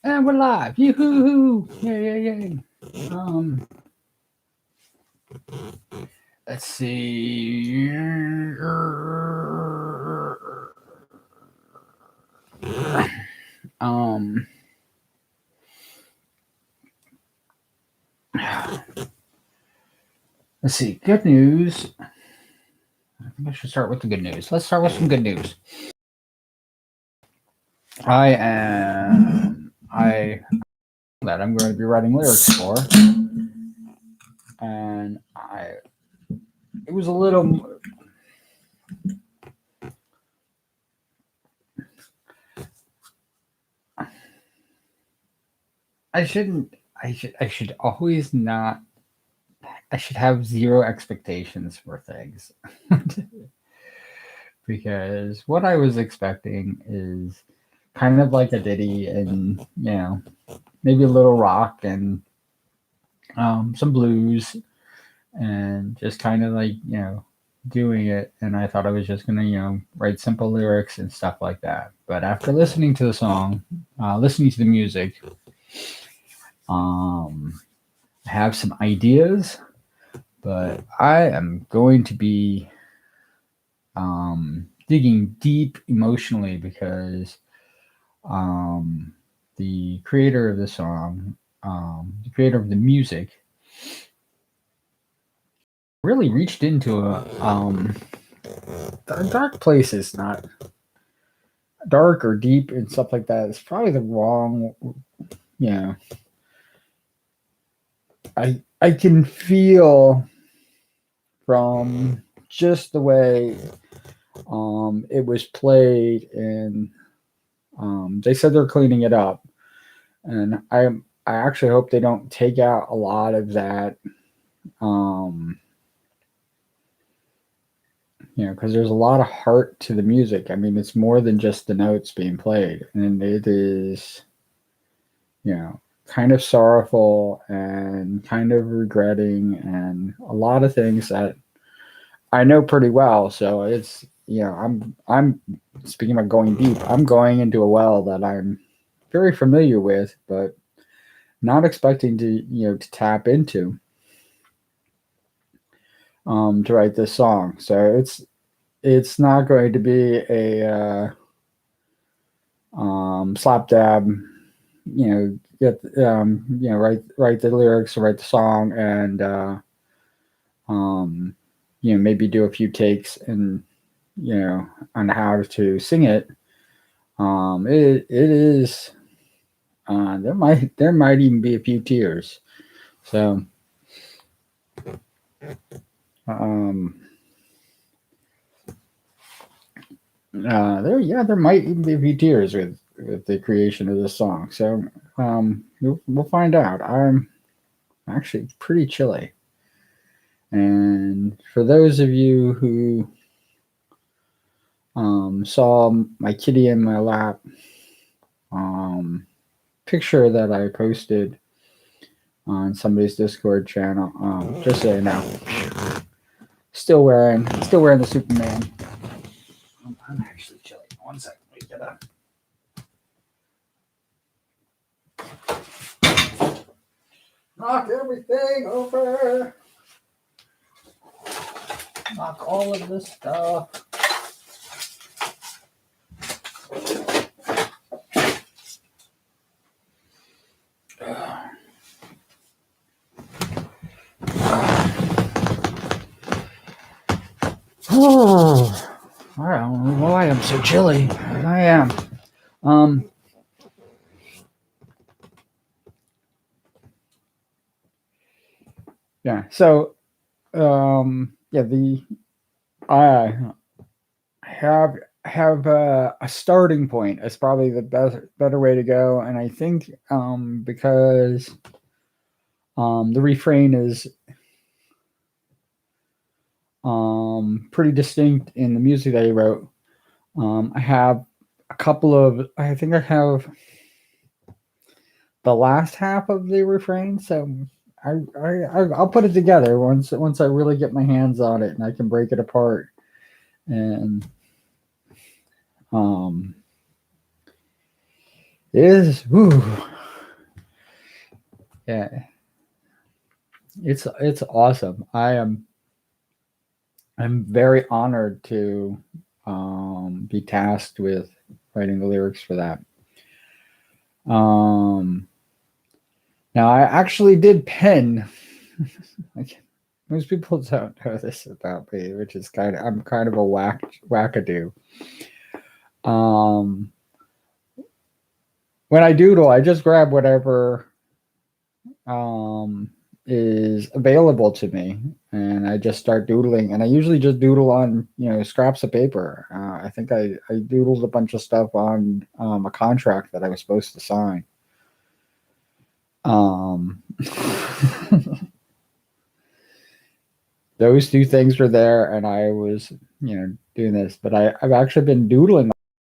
And we're live. Yoo-hoo-hoo. Yay, yay, yay. Let's see. Um, let's see. Good news. I think I should start with the good news. Let's start with some good news. I that I'm going to be writing lyrics for, and it was a little. I should always not. I should have zero expectations for things. Because what I was expecting is kind of like a ditty and, maybe a little rock and some blues and just kind of like, doing it. And I thought I was just going to, write simple lyrics and stuff like that. But after listening to the song, listening to the music, I have some ideas, but I am going to be digging deep emotionally because the creator of the song, the creator of the music, really reached into a dark places, not dark or deep and stuff like that. It's probably the wrong, I can feel from just the way it was played, and they said they're cleaning it up, and I actually hope they don't take out a lot of that, because there's a lot of heart to the music. I mean, it's more than just the notes being played, and it is, kind of sorrowful and kind of regretting, and a lot of things that I know pretty well. So it's, I'm speaking about going deep. I'm going into a well that I'm very familiar with, but not expecting to, to tap into, to write this song. So it's not going to be a slap dab, get write the lyrics, write the song, and maybe do a few takes and on how to sing it. It is there might even be a few tears. So there might even be a few tears with the creation of this song. So we'll find out. I'm actually pretty chilly, and for those of you who saw my kitty in my lap picture that I posted on somebody's Discord channel, just so you know, still wearing the Superman. I'm actually chilly. 1 second. We gotta knock everything over. Knock all of this stuff. Oh, I don't know why I'm so chilly. I am. Yeah. So, I have a starting point. It's probably the better way to go, and I think because the refrain is pretty distinct in the music that he wrote. I have a couple of. I think I have the last half of the refrain, so I'll put it together once I really get my hands on it and I can break it apart. And it is Yeah, it's awesome. I'm very honored to be tasked with writing the lyrics for that. Um, Now I actually did pen. Like, most people don't know this about me, which is I'm kind of a wackadoo. Um, when I doodle, I just grab whatever um, is available to me, and I just start doodling. And I usually just doodle on scraps of paper. I think I doodled a bunch of stuff on a contract that I was supposed to sign. Um, those two things were there, and I was doing this. But I've actually been doodling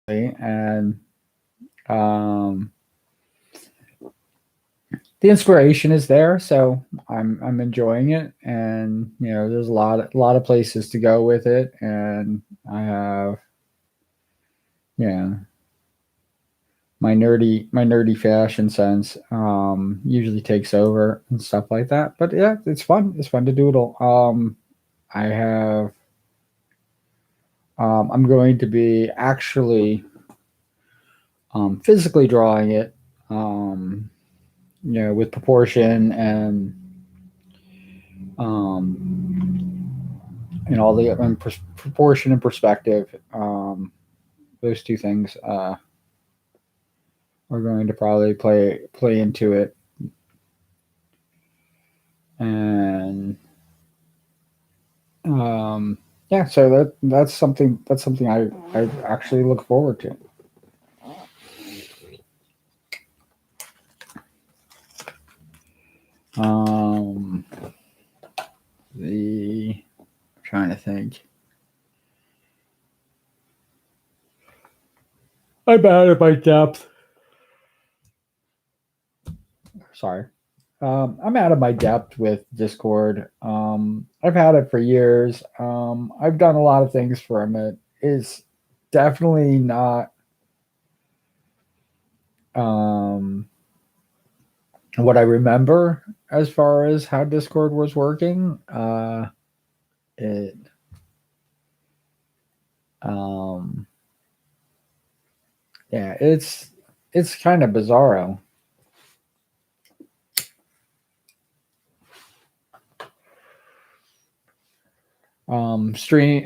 lately, and um, the inspiration is there, so I'm enjoying it. And there's a lot of places to go with it, and I have yeah my nerdy fashion sense usually takes over and stuff like that. But yeah, it's fun to doodle. I have I'm going to be actually physically drawing it, um, with proportion and all the proportion and perspective. Those two things are going to probably play into it, and yeah. So that's something I actually look forward to. Um, the I'm trying to think. I'm out of my depth. Sorry. I'm out of my depth with Discord. I've had it for years. I've done a lot of things from it. It's definitely not um, what I remember as far as how Discord was working. It um, yeah, it's kind of bizarro. Steam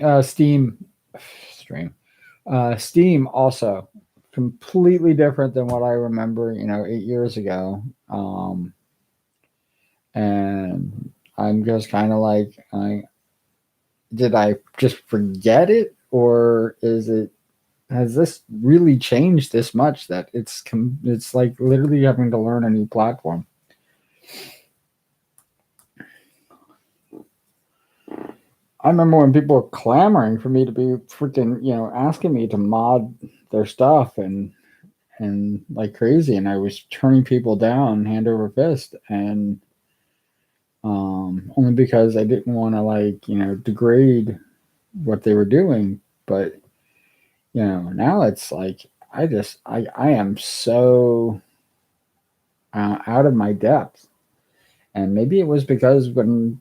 Steam also completely different than what I remember, 8 years ago. And I'm just kind of like, did I just forget it, or has this really changed this much that it's like literally having to learn a new platform? I remember when people were clamoring for me to be freaking, asking me to mod their stuff and like crazy, and I was turning people down hand over fist, and only because I didn't want to degrade what they were doing. But now it's like I am so out of my depth, and maybe it was because when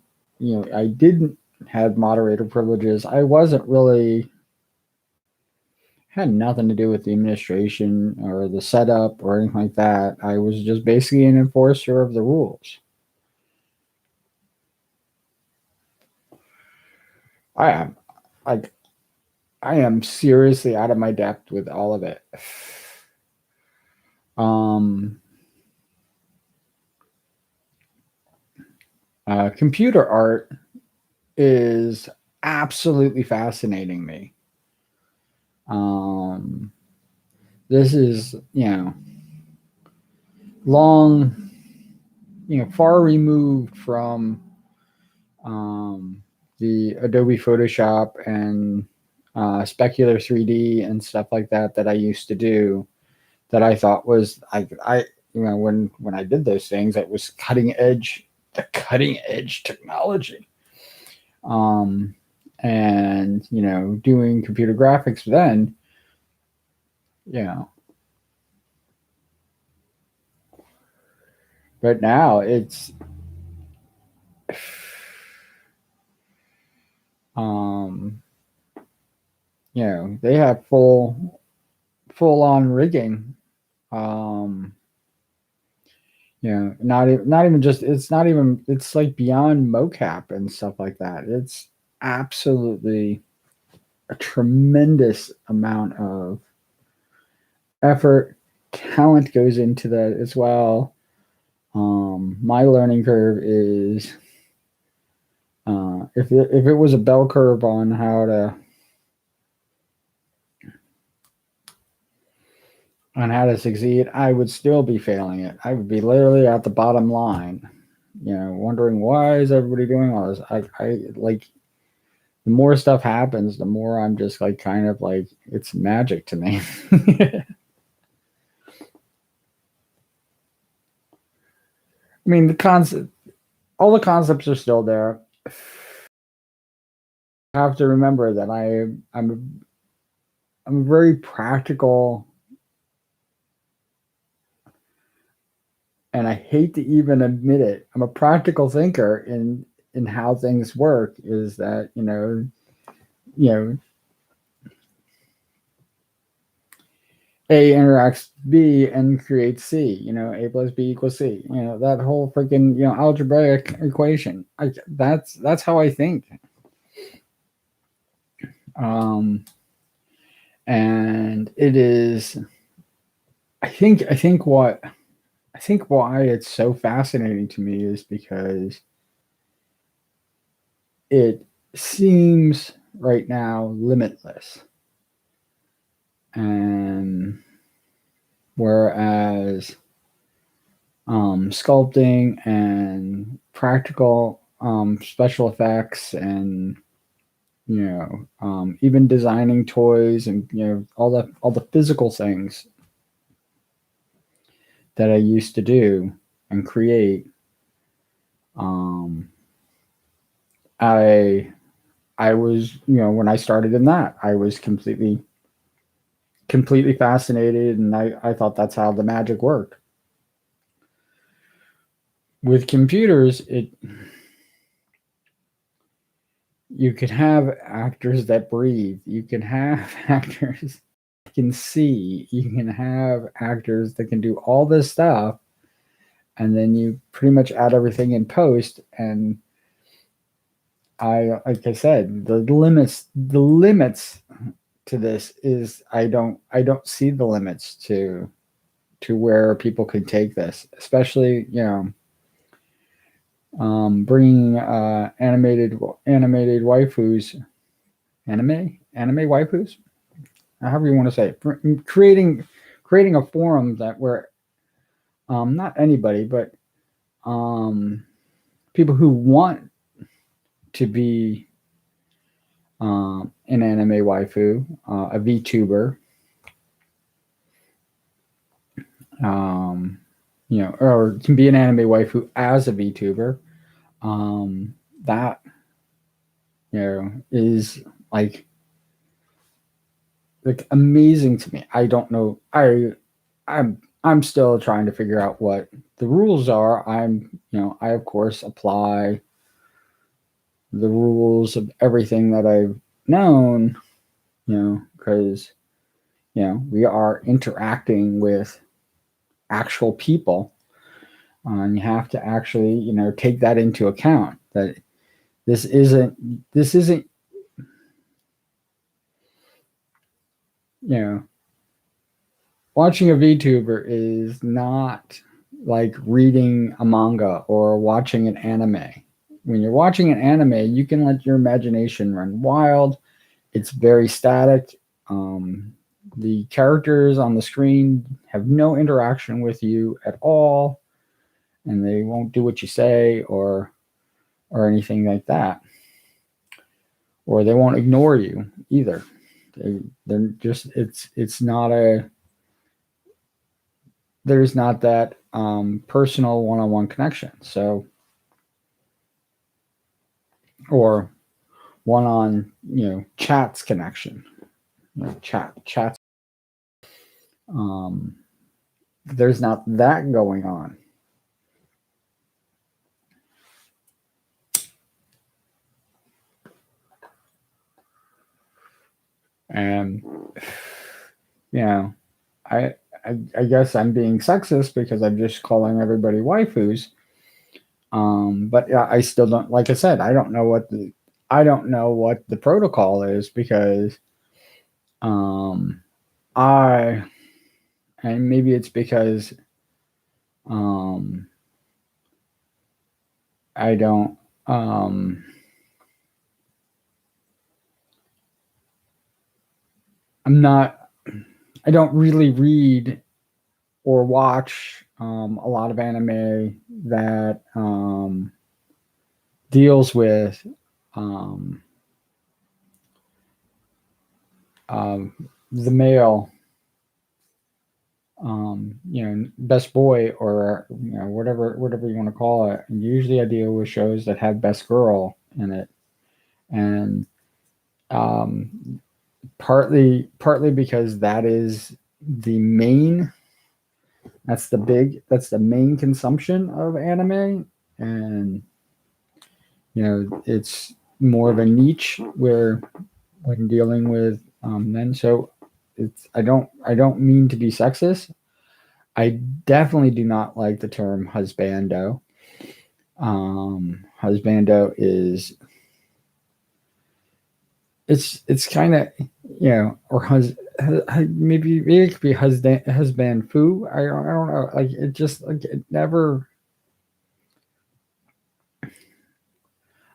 I didn't have moderator privileges, I wasn't really had nothing to do with the administration or the setup or anything like that. I was just basically an enforcer of the rules. I am like I am seriously out of my depth with all of it. Um, Computer art is absolutely fascinating me. Um, this is long, far removed from um, the Adobe Photoshop and specular 3D and stuff like that I used to do. That I thought was I when I did those things, it was the cutting edge technology. Um, and doing computer graphics then, you know, But now it's um they have full on rigging. Um not even just it's not even it's like beyond mocap and stuff like that. It's absolutely a tremendous amount of effort, talent goes into that as well. My learning curve is if it was a bell curve on how to succeed, I would still be failing it. I would be literally at the bottom line, wondering why is everybody doing all this. I like the more stuff happens, the more I'm just like kind of like it's magic to me. I mean, all the concepts are still there. I have to remember that I'm a very practical, and I hate to even admit it. I'm a practical thinker in how things work. Is that you know A interacts B and creates C. A plus B equals C. That whole freaking algebraic equation. That's how I think. Um, and it is. I think why it's so fascinating to me is because it seems right now limitless, and whereas sculpting and practical special effects and even designing toys and all the physical things that I used to do and create, um, I I was when I started in that I was completely fascinated, and I thought that's how the magic worked. With computers, you can have actors that breathe. You can have actors that can see. You can have actors that can do all this stuff, and then you pretty much add everything in post. And like I said, the limits to this is I don't see the limits to where people can take this, especially bringing animated waifus, anime waifus, however you want to say it, creating a forum that where not anybody but um, people who want to be an anime waifu, a VTuber, um, or can be an anime waifu as a VTuber. That is like amazing to me. I don't know. I'm still trying to figure out what the rules are. I of course apply the rules of everything that I've known, because we are interacting with actual people, and you have to actually take that into account. That this isn't you know watching a VTuber is not like reading a manga or watching an anime. When you're watching an anime, you can let your imagination run wild. It's very static. The characters on the screen have no interaction with you at all, and they won't do what you say or anything like that, or they won't ignore you either. They're just it's not a there's not that personal one-on-one connection. So, or one on chats connection, chats. Um, there's not that going on. And I, I guess I'm being sexist because I'm just calling everybody waifus. But yeah, I still don't. Like I said, I don't know what the protocol is because um, I and maybe it's because um, I don't I'm not I don't really read or watch a lot of anime that deals with um, um, the male, best boy or whatever you want to call it. And usually, I deal with shows that have best girl in it, and um, partly because that is the main that's the main consumption of anime, and it's more of a niche where when dealing with men. So it's I don't mean to be sexist. I definitely do not like the term husbando. Husbando is it's kind of or maybe it could be husband foo. I don't know. Like it just like it never. I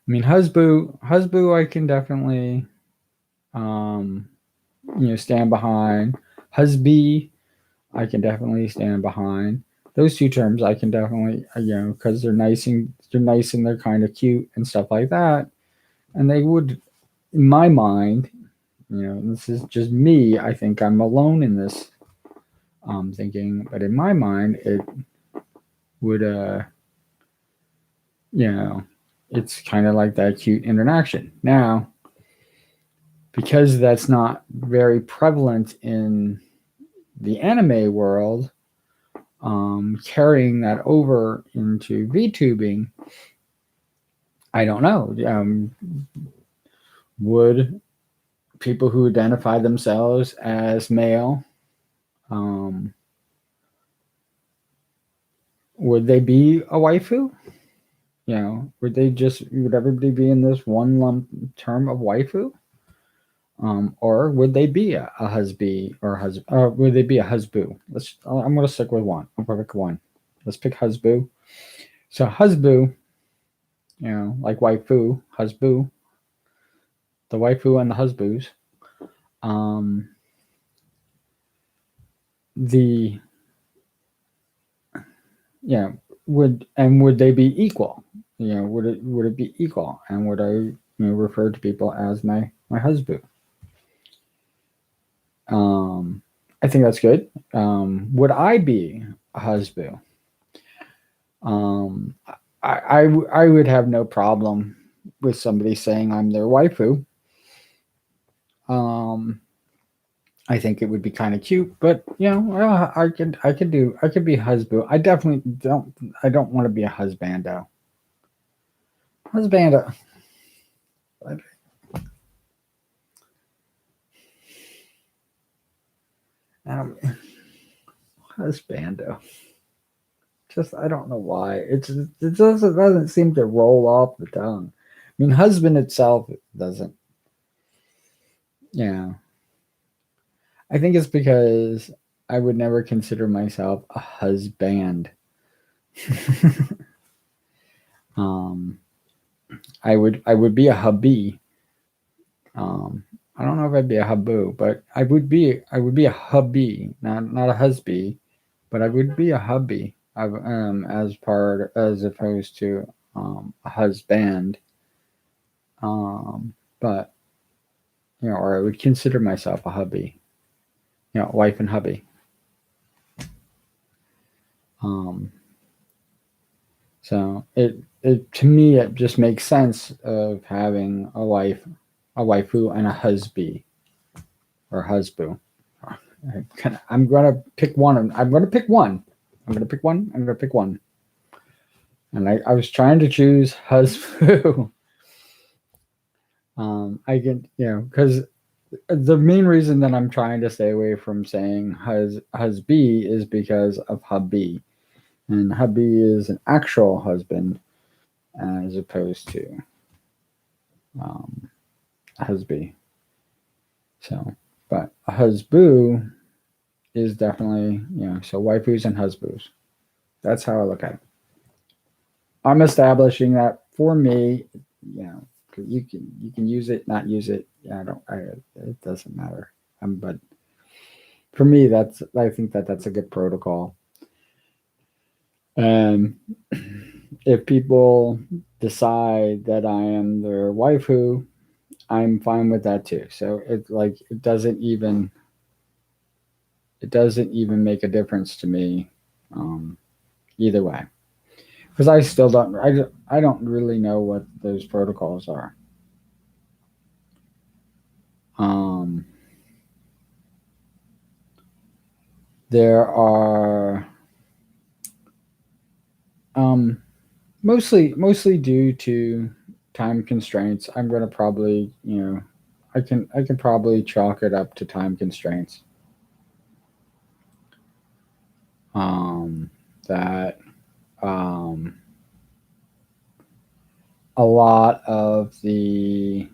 mean, husboo, I can definitely um, stand behind. Husbee, I can definitely stand behind. Those two terms I can definitely, because they're nice and they're kind of cute and stuff like that. And they would, in my mind, this is just me. I think I'm alone in this thinking, but in my mind, it would, you know, it's kind of like that cute interaction. Now, because that's not very prevalent in the anime world, carrying that over into VTubing, I don't know. Would people who identify themselves as male, um, would they be a waifu? Would everybody be in this one lump term of waifu? Or would they be a husbee or or would they be a husboo? I'm going to stick with one. I'm going to pick one. Let's pick husboo. So husboo, like waifu, husboo, the waifu and the husboos. Um, the would they be equal? Would it be equal? And would I refer to people as my husband? I think that's good. Would I be a husband? Um, I would have no problem with somebody saying I'm their waifu. I think it would be kind of cute, but I could be husband. I don't want to be a husbando. Husbando. Um, husbando. Just I don't know why. It doesn't seem to roll off the tongue. I mean, husband itself doesn't. Yeah, I think it's because I would never consider myself a husband. um, I would be a hubby. Um, I don't know if I'd be a huboo, but I would be a hubby, not a husband, but I would be a hubby. As opposed to a husband. But or I would consider myself a hubby, wife and hubby. Um, so it to me it just makes sense of having a waifu and a husband or husband. I'm gonna pick one. I'm gonna pick one. I'm gonna pick one. I'm gonna pick one. And I was trying to choose husband. I can because The main reason that I'm trying to stay away from saying husband is because of hubby, and hubby is an actual husband as opposed to um, husband. So, but a husband is definitely, so waifus and husbands. That's how I look at it. I'm establishing that for me. You know, you can use it, not use it. Yeah, I don't. It doesn't matter. But for me, I think that's a good protocol. And if people decide that I am their waifu, I'm fine with that too. So it doesn't even make a difference to me, um, either way, because I still don't really know what those protocols are. Um, there are um, mostly due to time constraints. I'm going to probably, I can probably chalk it up to time constraints. Um, that um, a lot of the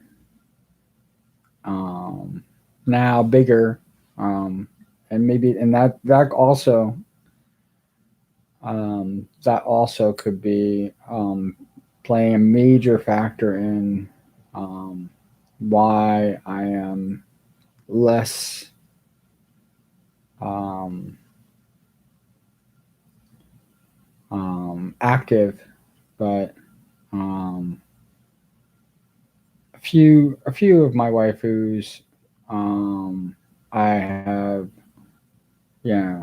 um, now bigger, um, and maybe and that also could be playing a major factor in um, why I am less um, active, but um, a few of my waifus, um, I have, yeah,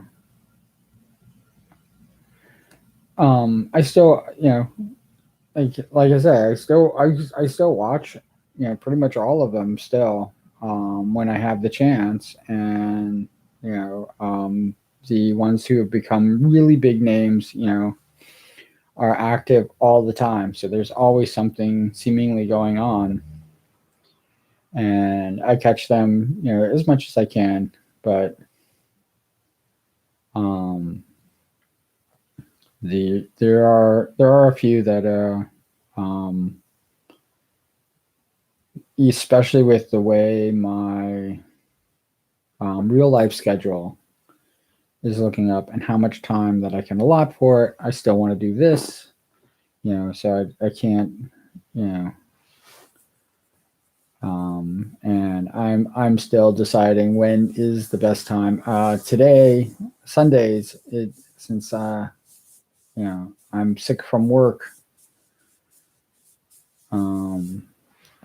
I still, like I said, I still watch, pretty much all of them still, when I have the chance, and the ones who have become really big names, are active all the time. So there's always something seemingly going on, and I catch them, as much as I can. But um, there are a few that especially with the way my real life schedule is looking up and how much time that I can allot for it. I still want to do this, so I can't, you know, and I'm still deciding when is the best time. Today, Sundays, since I'm sick from work. Um,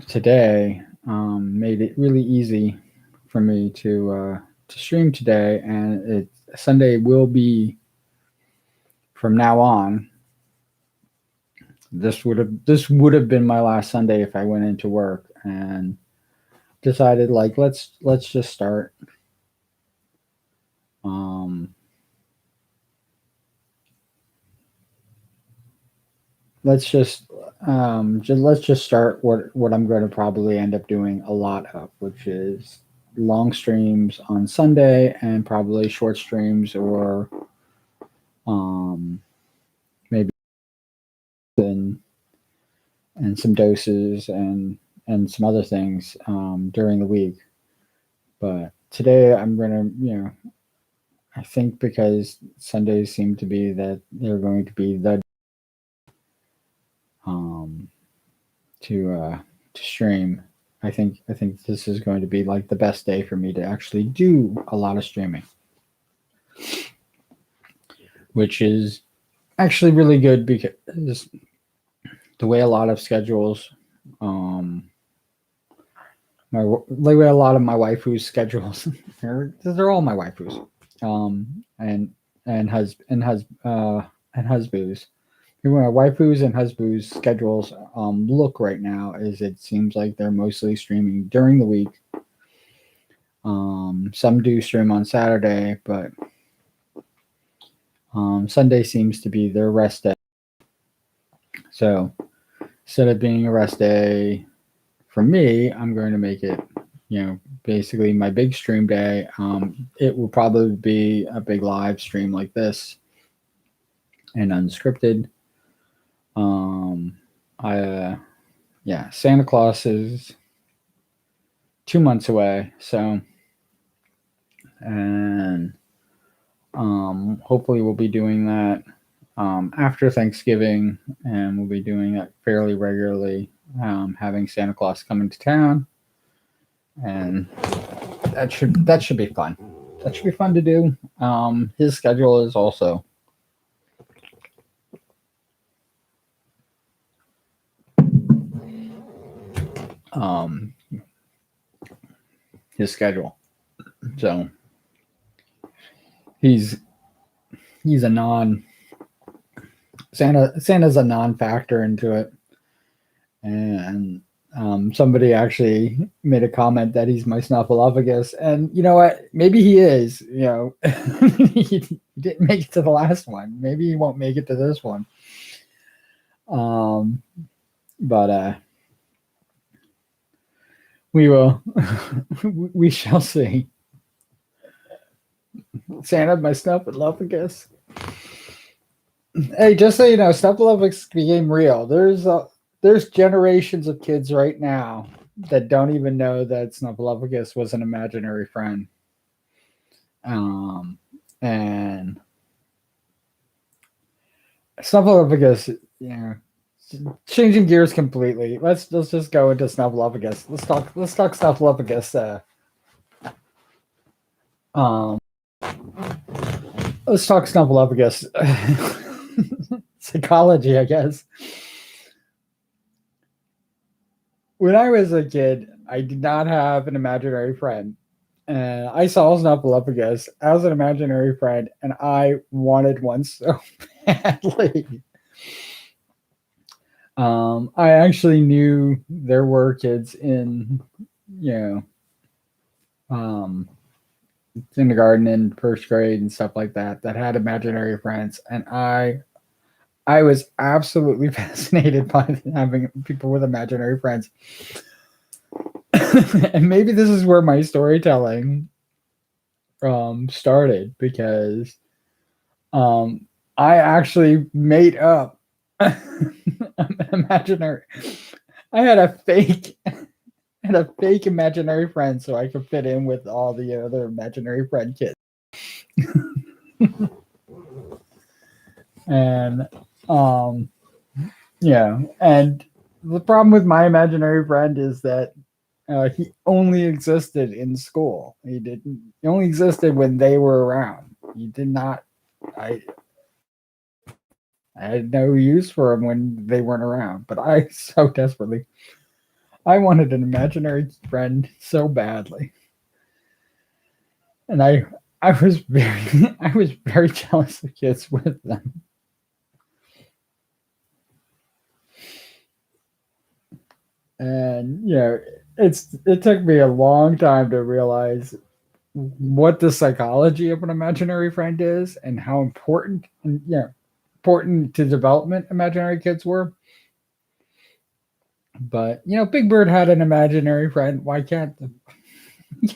Today made it really easy for me to stream today, and Sunday will be from now on. This would have been my last Sunday if I went into work, and decided, like, let's just start. Um, let's let's just start what I'm going to probably end up doing a lot of, which is long streams on Sunday and probably short streams, or um, maybe and some doses and some other things during the week. But today I'm gonna, I think because Sundays seem to be that they're going to be the um, to stream. I think this is going to be like the best day for me to actually do a lot of streaming, which is actually really good because the way a lot of schedules, um, the way a lot of my waifus schedules, they're all my waifus, and and husbands. My waifus and husbands schedules look right now is it seems like they're mostly streaming during the week. Some do stream on Saturday, but Sunday seems to be their rest day. So instead of being a rest day for me, I'm going to make it basically my big stream day. It will probably be a big live stream like this and unscripted. I yeah, Santa Claus is 2 months away, so and hopefully we'll be doing that after Thanksgiving, and we'll be doing that fairly regularly. Having Santa Claus come into town, and that should be fun. That should be fun to do. His schedule is also um, his schedule. So he's a non Santa's a non-factor into it, and somebody actually made a comment that he's my snuffleupagus, and you know what? Maybe he is. He didn't make it to the last one. Maybe he won't make it to this one. But we will. We shall see. Santa, my snuffleupagus. Hey, just so you know, snuffleupagus became real. There's generations of kids right now that don't even know that snuffleupagus was an imaginary friend. And snuffleupagus, changing gears completely. Let's just go into snuffleupagus. Let's talk snuffleupagus. Let's talk snuffleupagus psychology, I guess. When I was a kid, I did not have an imaginary friend. And I saw snuffleupagus as an imaginary friend, and I wanted one so badly. I actually knew there were kids in, kindergarten and first grade and stuff like that had imaginary friends, and I was absolutely fascinated by having people with imaginary friends. And maybe this is where my storytelling started, because I actually made up imaginary. I had a fake imaginary friend so I could fit in with all the other imaginary friend kids. And and the problem with my imaginary friend is that he only existed in school. He only existed when they were around. He did not. I had no use for him when they weren't around. But I so desperately, I wanted an imaginary friend so badly, and I was very jealous of kids with them. And it took me a long time to realize what the psychology of an imaginary friend is, and how important to development imaginary kids were. But Big Bird had an imaginary friend. Why can't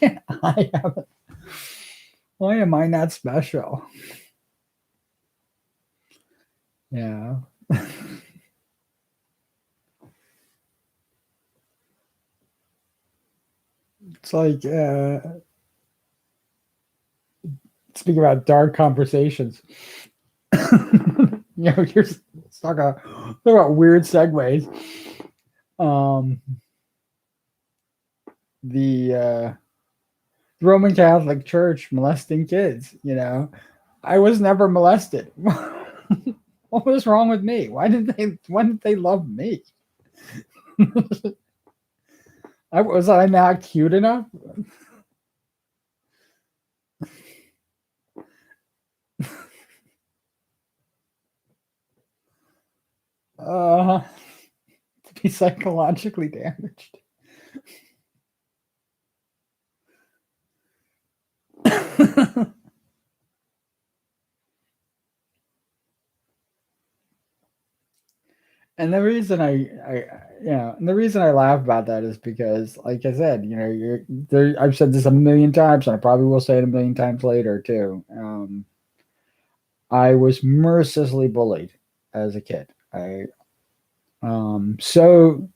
I have it? Why am I not special? Yeah. It's like speaking about dark conversations. Here's talk about weird segues. The Roman Catholic Church molesting kids. I was never molested. What was wrong with me? Why didn't they love me? Was I not cute enough? To be psychologically damaged. And the reason and the reason I laugh about that is because, like I said, you're there. I've said this a million times, and I probably will say it a million times later too. I was mercilessly bullied as a kid. So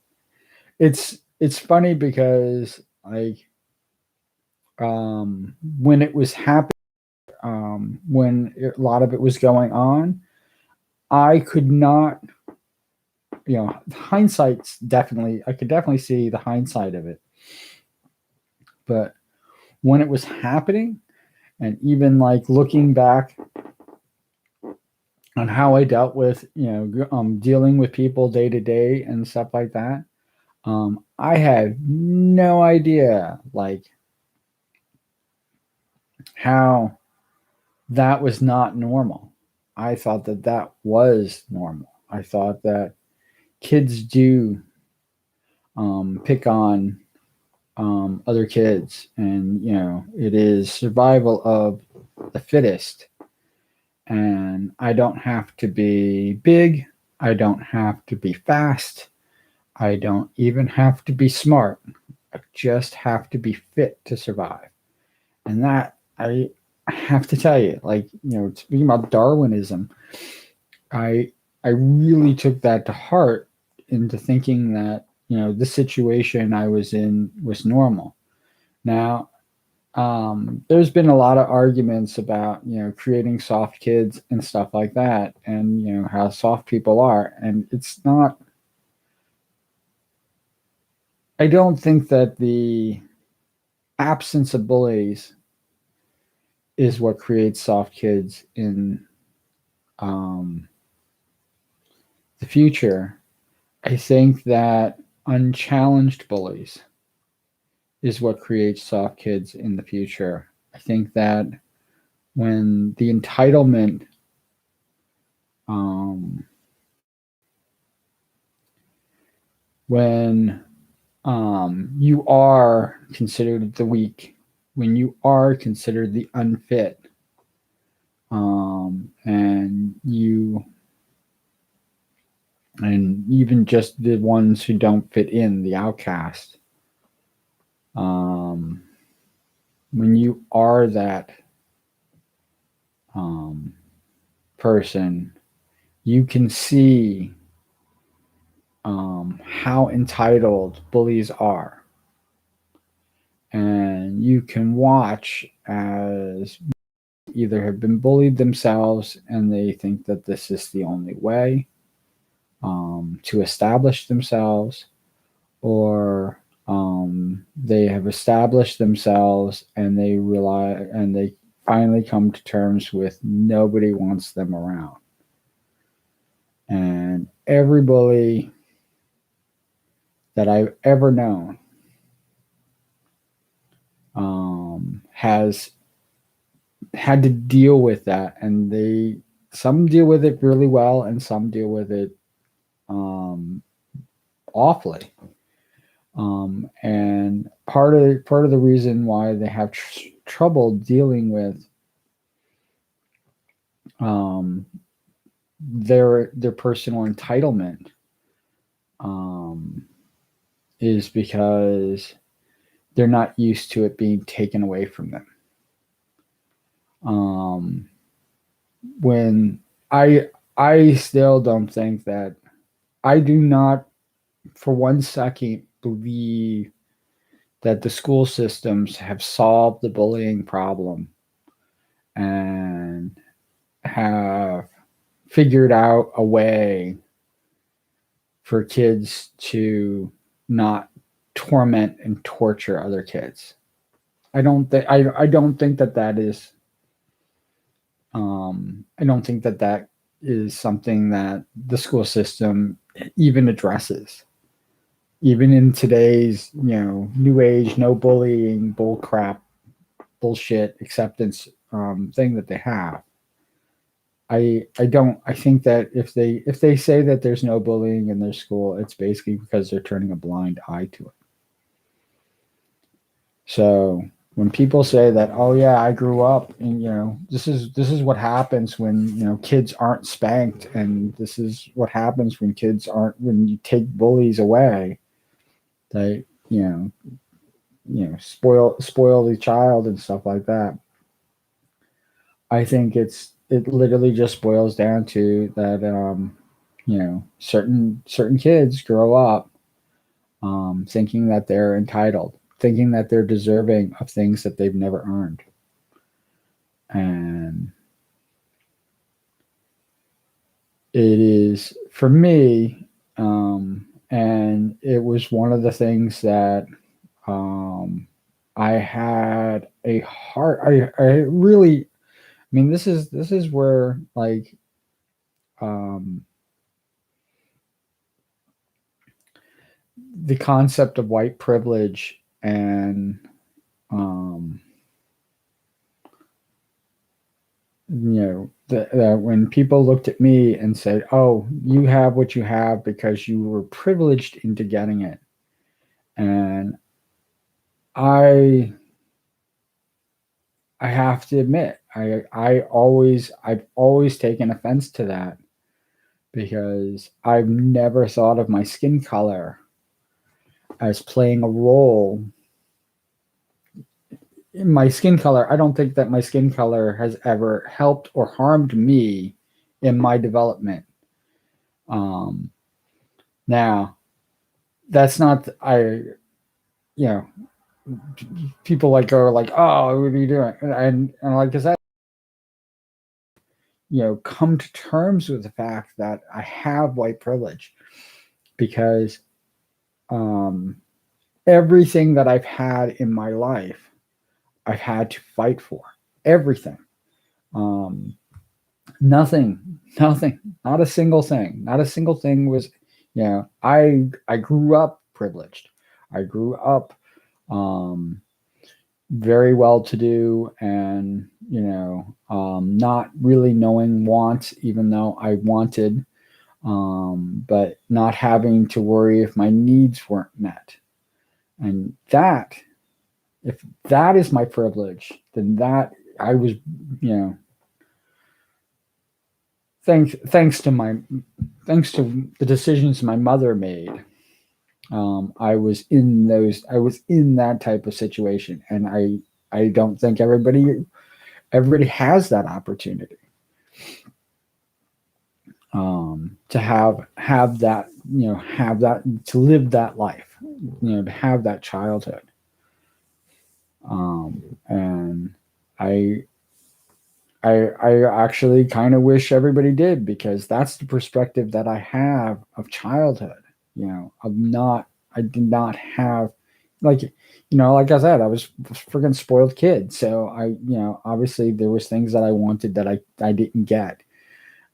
it's funny because when it was happening, when a lot of it was going on, I could not, hindsight's definitely, I could definitely see the hindsight of it. But when it was happening, and even like looking back on how I dealt with, dealing with people day to day and stuff like that, I had no idea like how that was not normal. I thought that that was normal. I thought that kids do pick on other kids, and it is survival of the fittest. And I don't have to be big. I don't have to be fast. I don't even have to be smart. I just have to be fit to survive. And that I have to tell you, like, speaking about Darwinism, I I really took that to heart into thinking that, the situation I was in was normal. Now, there's been a lot of arguments about, creating soft kids and stuff like that, and, how soft people are. And it's not, I don't think that the absence of bullies is what creates soft kids in um, the future. I think that unchallenged bullies is what creates soft kids in the future. I think that when the entitlement, um, when you are considered the weak, when you are considered the unfit, and even just the ones who don't fit in, the outcast, um, when you are that um, person, you can see how entitled bullies are. And you can watch as either have been bullied themselves and they think that this is the only way to establish themselves, or they have established themselves and they finally come to terms with nobody wants them around. And every bully that I've ever known has had to deal with that, and some deal with it really well, and some deal with it awfully. And part of the reason why they have trouble dealing with their personal entitlement is because they're not used to it being taken away from them. When I still don't think that, I do not for one second believe that the school systems have solved the bullying problem and have figured out a way for kids to not torment and torture other kids. I don't think that that is I don't think that that is something that the school system even addresses. Even in today's, new age, no bullying, bull crap, bullshit acceptance thing that they have. I don't, I think that if they say that there's no bullying in their school, it's basically because they're turning a blind eye to it. So when people say that, oh yeah, I grew up and this is what happens when kids aren't spanked, and this is what happens when you take bullies away. They spoil the child and stuff like that. I think it literally just boils down to that. Certain kids grow up thinking that they're entitled, thinking that they're deserving of things that they've never earned. And it is for me, and it was one of the things that I had a heart. I really, I mean, this is where like um, the concept of white privilege and um, that when people looked at me and said, "Oh, you have what you have because you were privileged into getting it," and I I have to admit, I've always taken offense to that because I've never thought of my skin color as playing a role in my skin color. I don't think that my skin color has ever helped or harmed me in my development. Um, Now, that's not you know, people like go like, "Oh, what are you doing?" And like I said, come to terms with the fact that I have white privilege because um, everything that I've had in my life, I've had to fight for. Everything. Um, nothing, not a single thing. Not a single thing was, I grew up privileged. I grew up um, very well to do and, not really knowing wants, even though I wanted, but not having to worry if my needs weren't met. And that, if that is my privilege, then that I was, you know, thanks to the decisions my mother made. I was in that type of situation, and I don't think everybody has that opportunity to have that have that to live that life, to have that childhood. And I I actually kind of wish everybody did because that's the perspective that I have of childhood. Of not I did not have like like I said, I was a freaking spoiled kid. So obviously there was things that I wanted that I didn't get.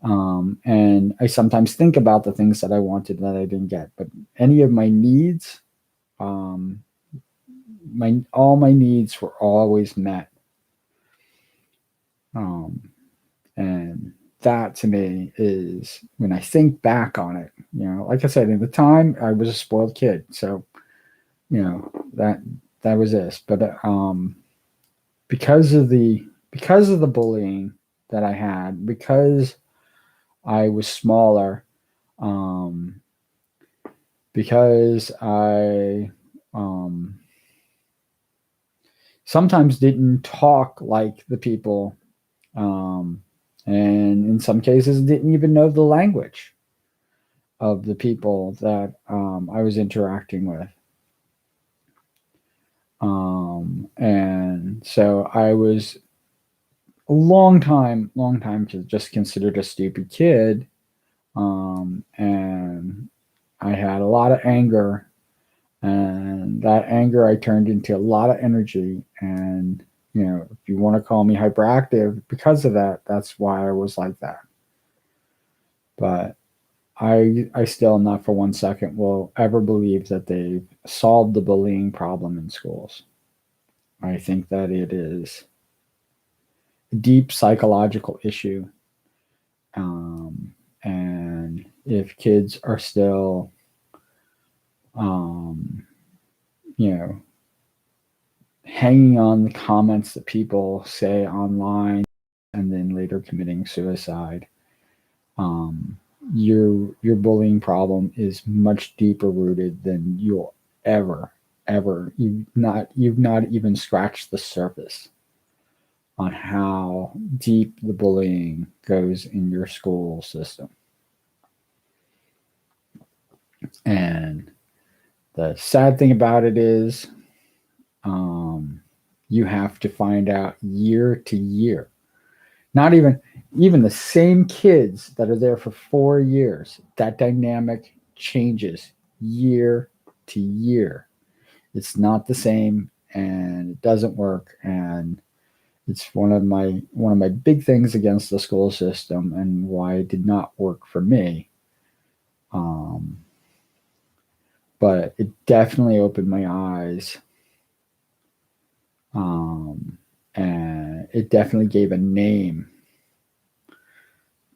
And I sometimes think about the things that I wanted that I didn't get. But any of my needs, um, my all my needs were always met. Um, and that to me is when I think back on it, like I said, at the time I was a spoiled kid. So, that was this. But because of the bullying that I had, because I was smaller, um, because I sometimes didn't talk like the people, um, and in some cases didn't even know the language of the people that I was interacting with. And so I was a long time just considered a stupid kid. And I had a lot of anger, and that anger I turned into a lot of energy. And if you want to call me hyperactive because of that, that's why I was like that. But I still not for 1 second will ever believe that they've solved the bullying problem in schools. I think that it is a deep psychological issue. And if kids are still, um, you know, hanging on the comments that people say online and then later committing suicide. Um, your bullying problem is much deeper rooted than you'll ever you've not even scratched the surface on how deep the bullying goes in your school system. And the sad thing about it is, you have to find out year to year. Not even the same kids that are there for 4 years. That dynamic changes year to year. It's not the same, and it doesn't work. And it's one of my big things against the school system, and why it did not work for me. Um, but it definitely opened my eyes, and it definitely gave a name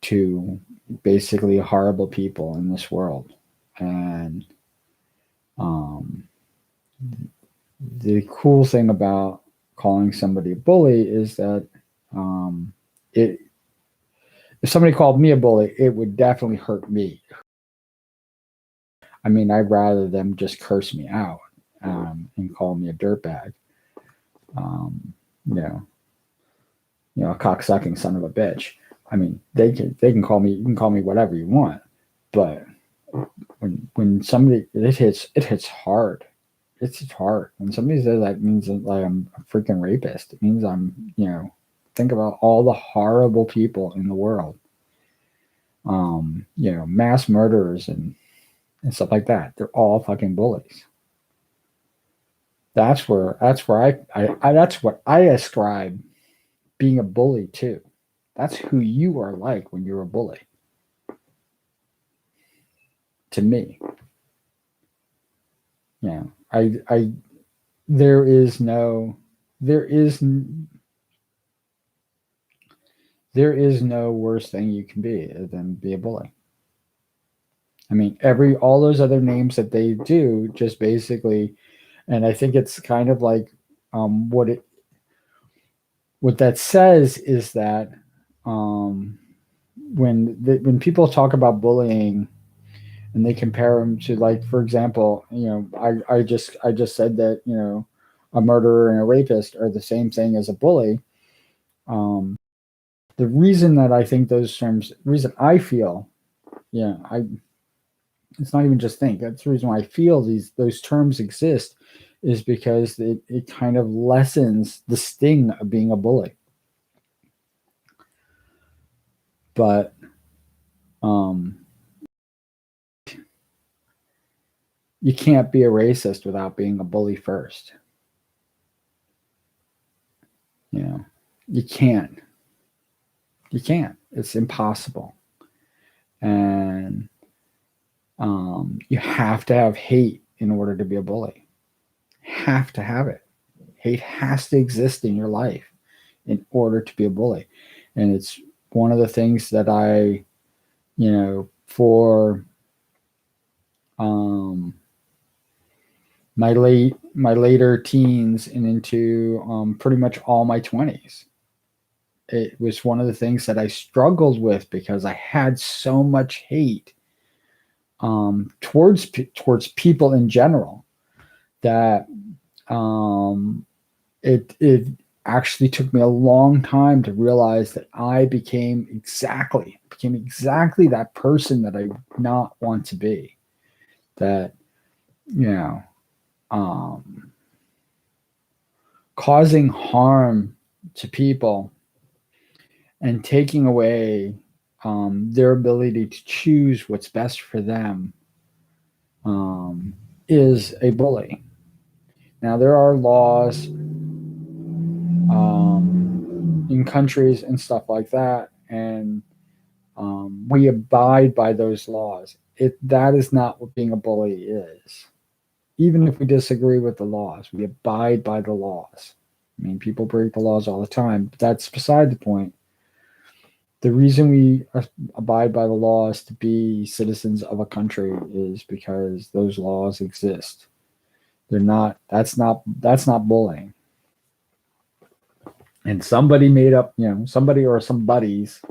to basically horrible people in this world. And the cool thing about calling somebody a bully is that, it if somebody called me a bully, it would definitely hurt me. I mean, I'd rather them just curse me out, and call me a dirtbag. Um, you know, a cocksucking son of a bitch. I mean, they can call me. You can call me whatever you want, but when somebody it hits hard. It's hard when somebody says that, it means that, like, I'm a freaking rapist. It means think about all the horrible people in the world. Mass murderers and stuff like that. They're all fucking bullies. That's what I ascribe being a bully to. That's who you are like when you're a bully. To me. I there is no worse thing you can be than be a bully. I mean, all those other names that they do just basically, and I think it's kind of like, what that says is that, when people talk about bullying and they compare them to, like, for example, I just said that, a murderer and a rapist are the same thing as a bully. The reason that I think those terms, reason I feel, I it's not even just think. That's the reason why I feel those terms exist, is because it kind of lessens the sting of being a bully. But you can't be a racist without being a bully first. You can't. You can't. It's impossible. And you have to have hate in order to be a bully. Have to have it. Hate has to exist in your life in order to be a bully. And it's one of the things that I, for my later teens and into pretty much all my 20s, it was one of the things that I struggled with, because I had so much hate towards people in general, that it actually took me a long time to realize that I became exactly that person that I did not want to be. That, causing harm to people and taking away their ability to choose what's best for them is a bully. Now, there are laws in countries and stuff like that, and we abide by those laws. That is not what being a bully is. Even if we disagree with the laws, we abide by the laws. I mean, people break the laws all the time, but that's beside the point. The reason we abide by the laws to be citizens of a country is because those laws exist. That's not bullying. And somebody made up, somebody or some buddies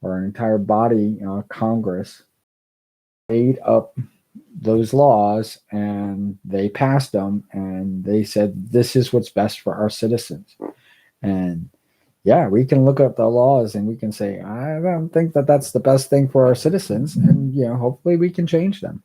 or an entire body, Congress, made up those laws and they passed them and they said, this is what's best for our citizens. And yeah, we can look at the laws and we can say, I don't think that that's the best thing for our citizens. And, hopefully we can change them.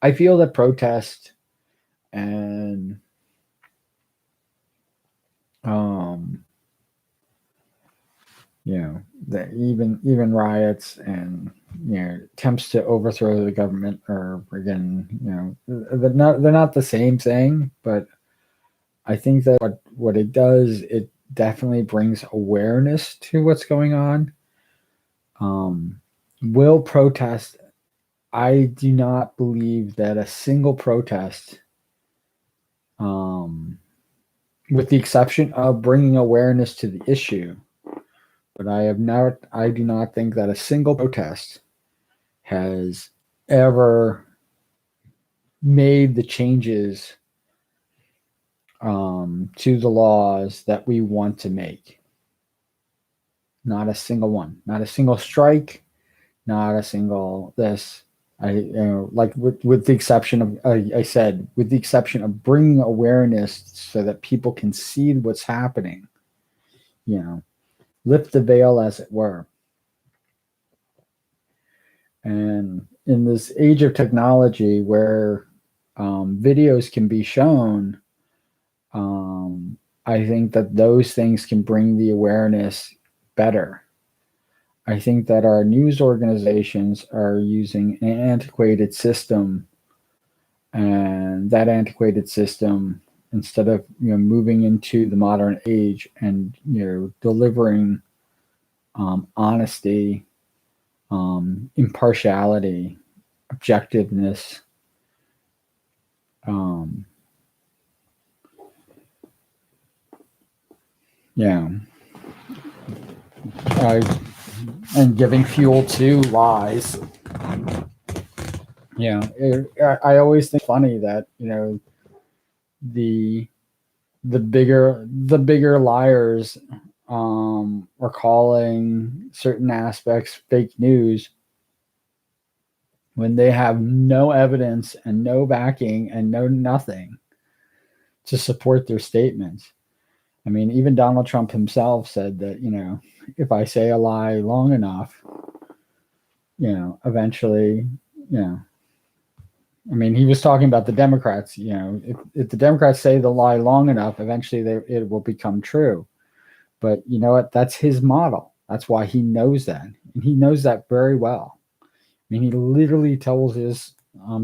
I feel that protest and um that even riots and attempts to overthrow the government are, again, they're not the same thing, but I think that what it does, it definitely brings awareness to what's going on. Will protest, I do not believe that a single protest, with the exception of bringing awareness to the issue, but I do not think that a single protest has ever made the changes to the laws that we want to make. Not a single one, not a single strike, not a single this. Like with the exception of, I said, with the exception of bringing awareness so that people can see what's happening, lift the veil, as it were. And in this age of technology where videos can be shown, I think that those things can bring the awareness better. I think that our news organizations are using an antiquated system, and that antiquated system, instead of moving into the modern age and delivering honesty, impartiality, objectiveness, and giving fuel to lies. I always think funny that the bigger liars are calling certain aspects fake news when they have no evidence and no backing and no nothing to support their statements. I mean, even Donald Trump himself said that, if I say a lie long enough, eventually, I mean, he was talking about the Democrats, if the Democrats say the lie long enough, eventually it will become true. But you know what? That's his model. That's why he knows that. And he knows that very well. I mean, he literally tells his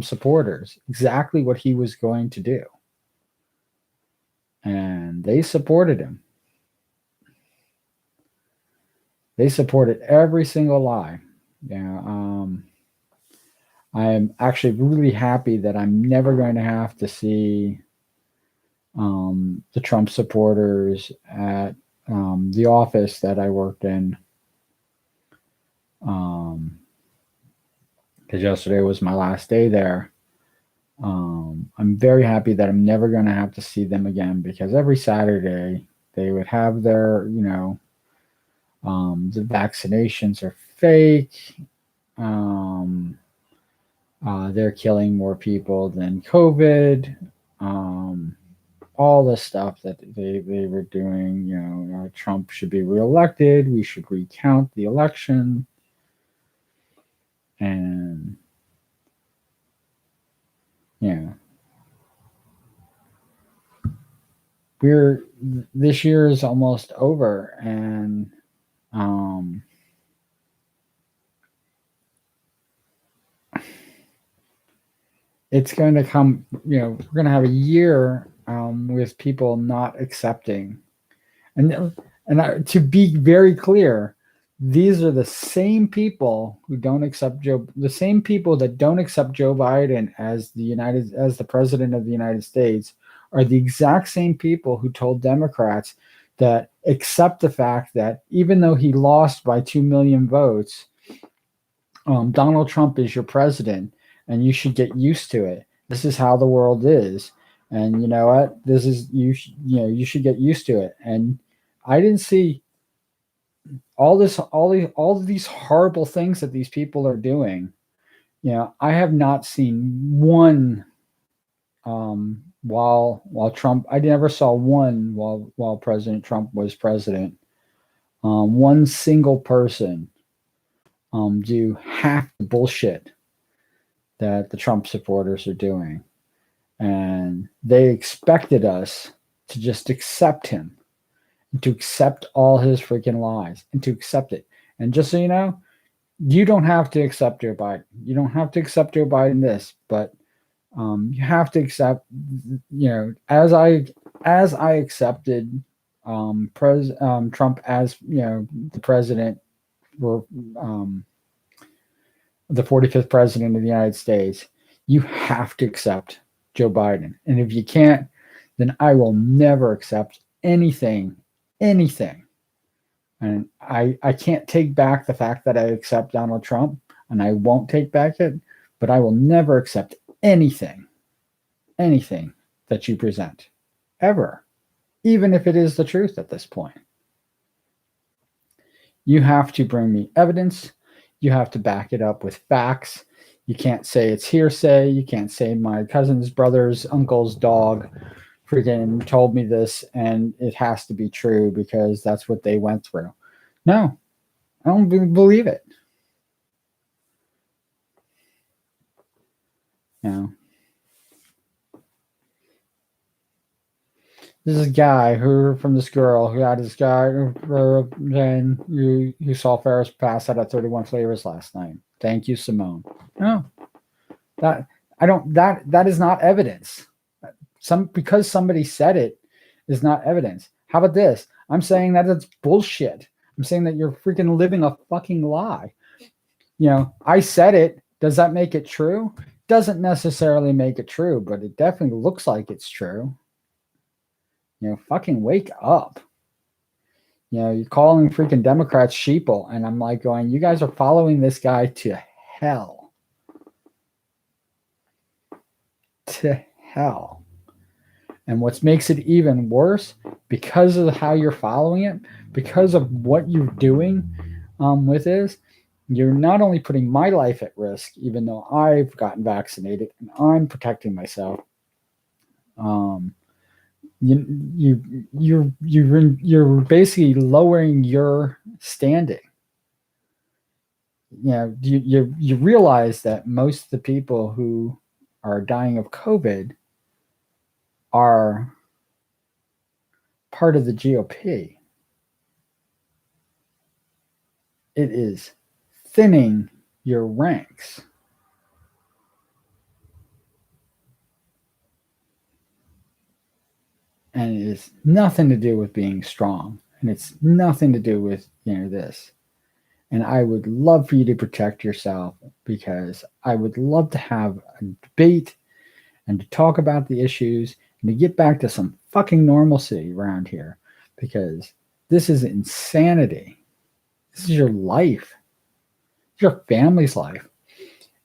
supporters exactly what he was going to do. And they supported him. They supported every single lie. I am actually really happy that I'm never going to have to see the Trump supporters at the office that I worked in. Because yesterday was my last day there. I'm very happy that I'm never going to have to see them again, because every Saturday they would have their, the vaccinations are fake. They're killing more people than COVID. All the stuff that they were doing, Trump should be reelected. We should recount the election. And this year is almost over, and it's going to come, we're going to have a year with people not accepting. And to be very clear, these are the same people who don't accept the same people that don't accept Joe Biden as the president of the United States are the exact same people who told Democrats that accept the fact that even though he lost by 2 million votes, Donald Trump is your president, and you should get used to it. This is how the world is, and you know what? This is you. You should get used to it. And I didn't see all of these horrible things that these people are doing. I have not seen one while Trump. I never saw one while President Trump was president. One single person do half the bullshit that the Trump supporters are doing. And they expected us to just accept him, and to accept all his freaking lies, and to accept it. And just so you know, you don't have to accept Joe Biden. You don't have to accept Joe Biden this, but you have to accept, as I accepted Trump as, the president, or the 45th president of the United States, you have to accept Joe Biden. And if you can't, then I will never accept anything. And I can't take back the fact that I accept Donald Trump, and I won't take back it, but I will never accept anything that you present, ever, even if it is the truth at this point. You have to bring me evidence. You have to back it up with facts. You can't say it's hearsay. You can't say my cousin's brother's uncle's dog freaking told me this and it has to be true because that's what they went through. No, I don't believe it. This is a guy from this girl who had this guy then you saw Ferris pass out of 31 flavors last night. Thank you, Simone. No, that is not evidence. Because somebody said it is not evidence. How about this? I'm saying that it's bullshit. I'm saying that you're freaking living a fucking lie. I said it. Does that make it true? Doesn't necessarily make it true, but it definitely looks like it's true. Fucking wake up. You're calling freaking Democrats sheeple, and I'm like going, you guys are following this guy to hell. To hell. And what makes it even worse, because of how you're following it, because of what you're doing with this, you're not only putting my life at risk, even though I've gotten vaccinated and I'm protecting myself. You're basically lowering your standing. You realize that most of the people who are dying of COVID are part of the GOP. It is thinning your ranks. And it has nothing to do with being strong. And it's nothing to do with, this. And I would love for you to protect yourself, because I would love to have a debate and to talk about the issues and to get back to some fucking normalcy around here, because this is insanity. This is your life. It's your family's life.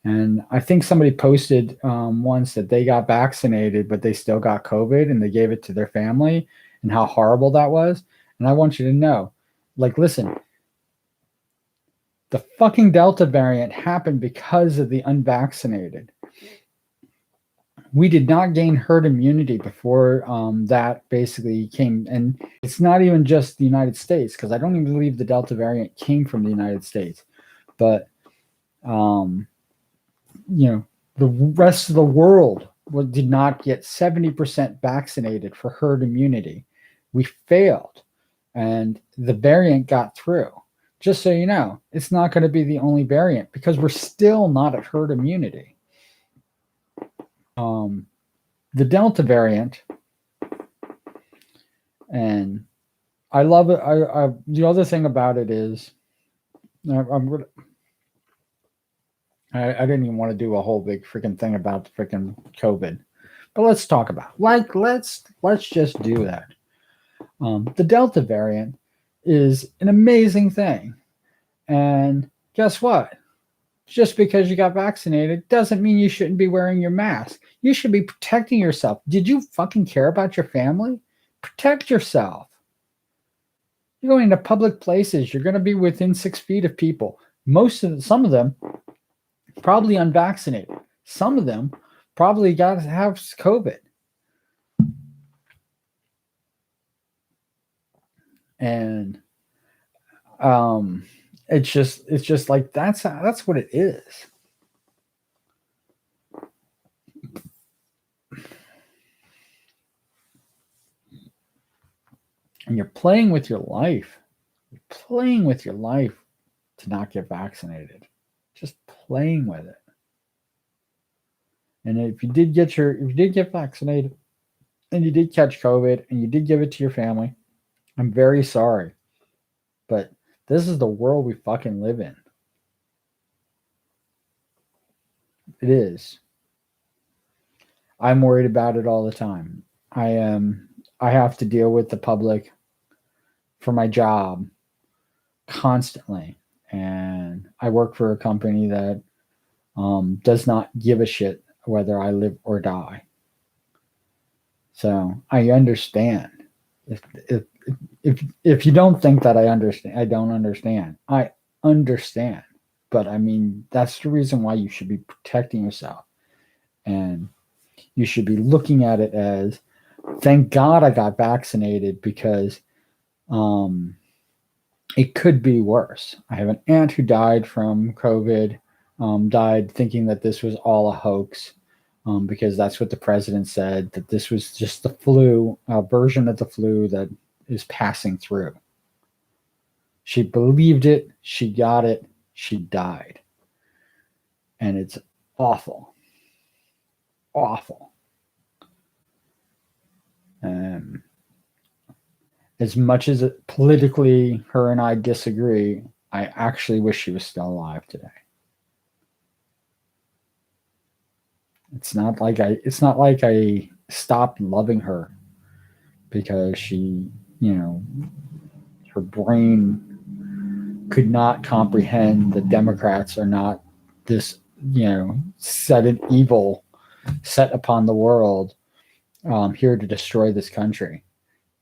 And I think somebody posted once that they got vaccinated, but they still got COVID, and they gave it to their family, and how horrible that was. And I want you to know, listen, the fucking Delta variant happened because of the unvaccinated. We did not gain herd immunity before that basically came. And it's not even just the United States, because I don't even believe the Delta variant came from the United States. But, the rest of the world did not get 70% vaccinated for herd immunity. We failed, and the variant got through. Just so you know, it's not going to be the only variant, because we're still not at herd immunity. The Delta variant, and I love it. The other thing about it is, I didn't even want to do a whole big freaking thing about the freaking COVID, but let's talk about let's just do that. The Delta variant is an amazing thing. And guess what? Just because you got vaccinated doesn't mean you shouldn't be wearing your mask. You should be protecting yourself. Did you fucking care about your family? Protect yourself. You're going to public places. You're going to be within 6 feet of people. Some of them probably unvaccinated. Some of them probably got to have COVID. And it's just like that's what it is. And you're playing with your life. You're playing with your life to not get vaccinated. Just playing with it. And if you did get vaccinated and you did catch COVID and you did give it to your family, I'm very sorry. But this is the world we fucking live in. It is. I'm worried about it all the time. I have to deal with the public for my job constantly. And I work for a company that does not give a shit whether I live or die. So I understand. If you don't think that I understand, I don't understand. I understand. But I mean, that's the reason why you should be protecting yourself. And you should be looking at it as, thank God I got vaccinated because it could be worse. I have an aunt who died from COVID, died thinking that this was all a hoax, because that's what the president said, that this was just the flu, a version of the flu that is passing through. She believed it, she got it, she died. And it's awful. Awful. As much as it, politically her and I disagree, I actually wish she was still alive today. It's not like I stopped loving her because she, her brain could not comprehend that Democrats are not this, set an evil set upon the world, here to destroy this country.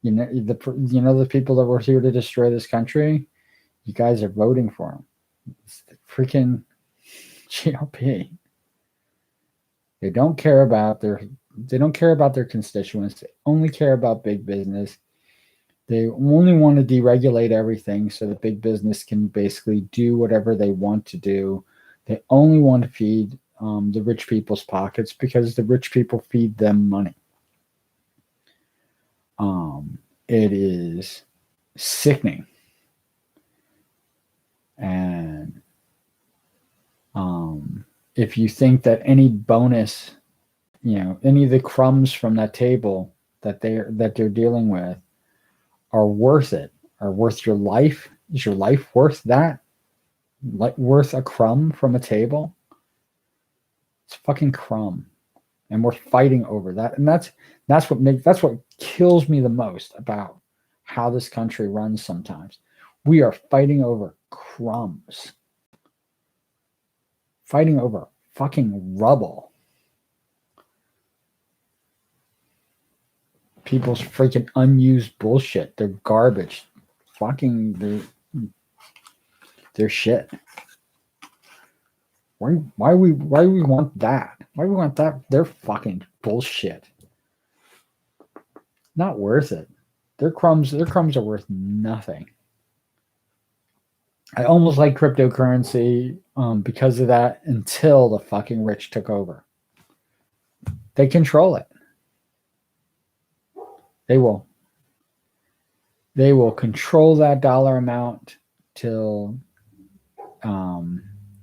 The people that were here to destroy this country, you guys are voting for them. It's the freaking GOP. They don't care about their constituents. They only care about big business. They only want to deregulate everything so that big business can basically do whatever they want to do. They only want to feed the rich people's pockets because the rich people feed them money. It is sickening. And if you think that any bonus, any of the crumbs from that table that they're dealing with are worth it, are worth your life, is your life worth that? Worth a crumb from a table? It's a fucking crumb. And we're fighting over that. And that's what kills me the most about how this country runs sometimes. We are fighting over crumbs. Fighting over fucking rubble. People's freaking unused bullshit. They're garbage. Fucking they're shit. Why we want that? Why we want that? They're fucking bullshit. Not worth it. Their crumbs are worth nothing. I almost like cryptocurrency because of that until the fucking rich took over. They control it. They will control that dollar amount till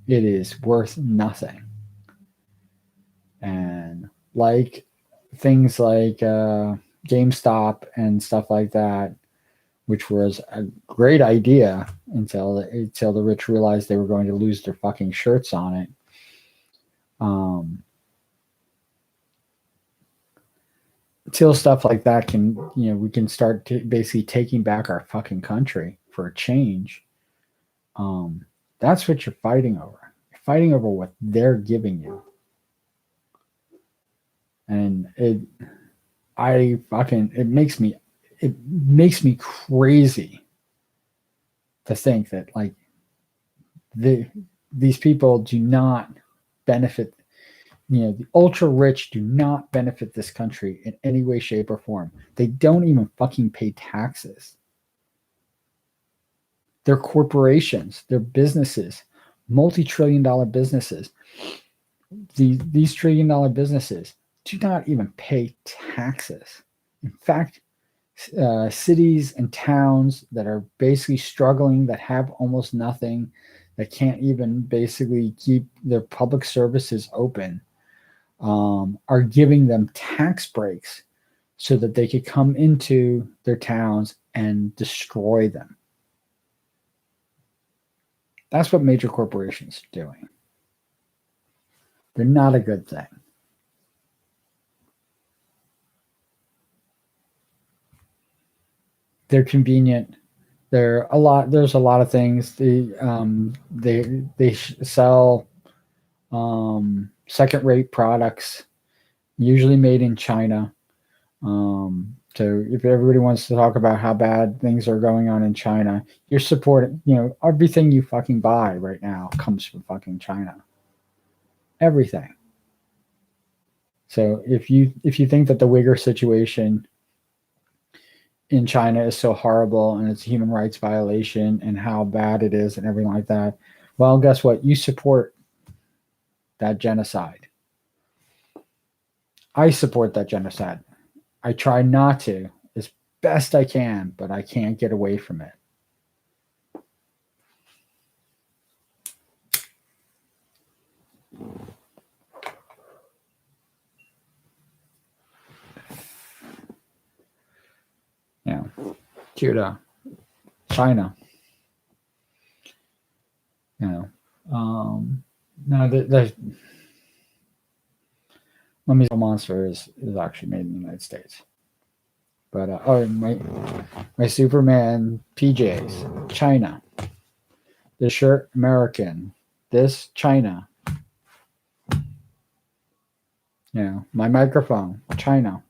it is worth nothing. And like things like GameStop and stuff like that, which was a great idea until the rich realized they were going to lose their fucking shirts on it. until stuff like that can, we can start basically taking back our fucking country for a change. That's what you're fighting over. You're fighting over what they're giving you. And it makes me crazy to think that like these people do not benefit. The ultra rich do not benefit this country in any way, shape, or form. They don't even fucking pay taxes. They're corporations, they're businesses, multi-trillion-dollar businesses. These trillion-dollar businesses do not even pay taxes. In fact, cities and towns that are basically struggling, that have almost nothing, that can't even basically keep their public services open, are giving them tax breaks so that they could come into their towns and destroy them. That's what major corporations are doing. They're not a good thing. They're convenient. There's a lot of things. They sell second-rate products, usually made in China. So if everybody wants to talk about how bad things are going on in China, you're supporting, everything you fucking buy right now comes from fucking China. Everything. So if you think that the Uyghur situation in China is so horrible and it's a human rights violation and how bad it is and everything like that, well, guess what? You support that genocide. I support that genocide. I try not to as best I can, but I can't get away from it. Due to China. Now the Mummy's Monster is actually made in the United States. But my Superman PJs, China. The shirt, American. This, China. My microphone, China.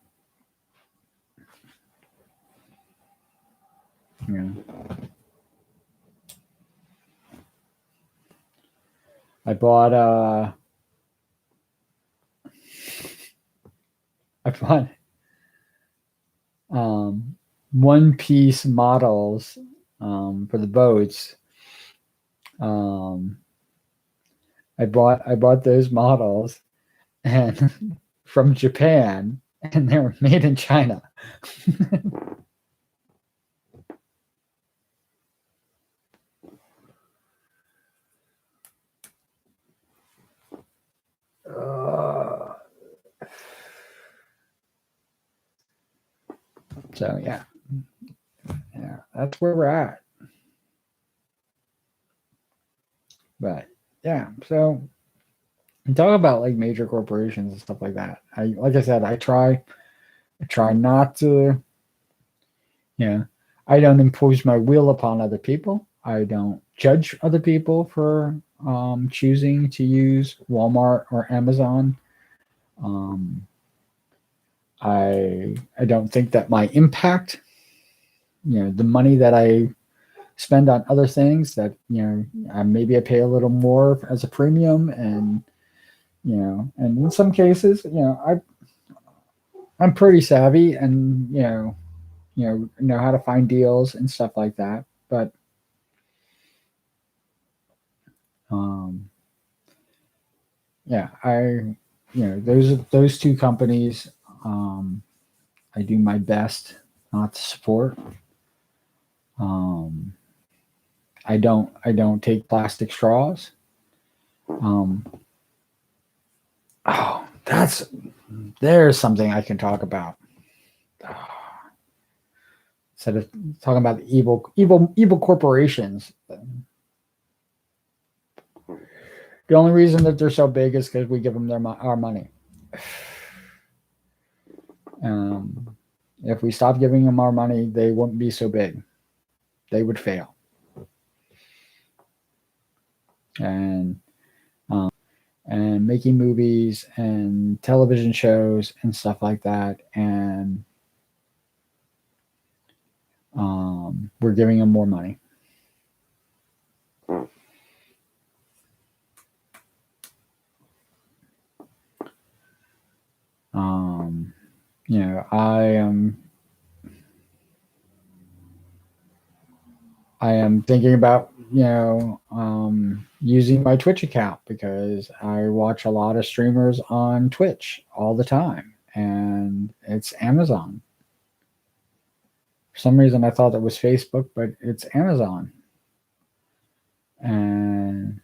I bought one-piece models for the boats. I bought those models and from Japan, and they were made in China. So yeah, that's where we're at. But yeah, so talk about like major corporations and stuff like that. Like I said, I try not to. I don't impose my will upon other people. I don't judge other people for choosing to use Walmart or Amazon. I don't think that my impact, the money that I spend on other things, that maybe I pay a little more as a premium, and and in some cases, I'm pretty savvy and know how to find deals and stuff like that. But those two companies, I do my best not to support. I don't take plastic straws. There's something I can talk about. Instead of talking about the evil corporations. The only reason that they're so big is because we give them our money. If we stopped giving them our money, they wouldn't be so big. They would fail. And making movies and television shows and stuff like that, and we're giving them more money. I am thinking about using my Twitch account because I watch a lot of streamers on Twitch all the time, and it's Amazon. For some reason, I thought that was Facebook, but it's Amazon. And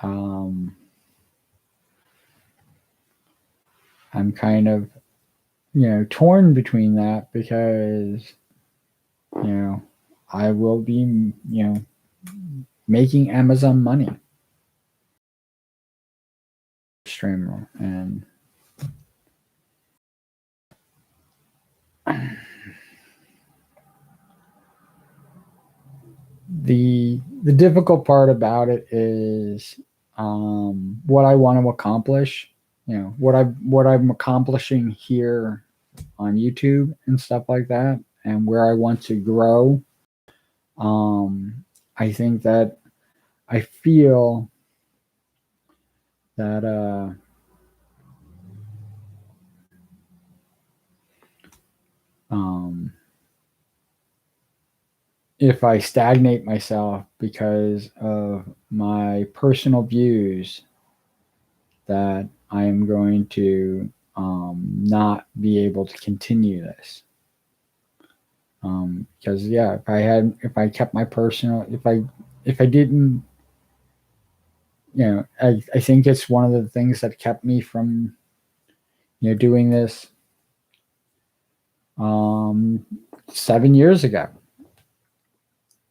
I'm kind of, torn between that because, I will be, making Amazon money. Streamer, and the difficult part about it is what I want to accomplish. What I'm accomplishing here on YouTube and stuff like that, and where I want to grow. I think that I feel that if I stagnate myself because of my personal views, that I am going to not be able to continue this. Because if I kept my personal, if I didn't, I think it's one of the things that kept me from, doing this 7 years ago.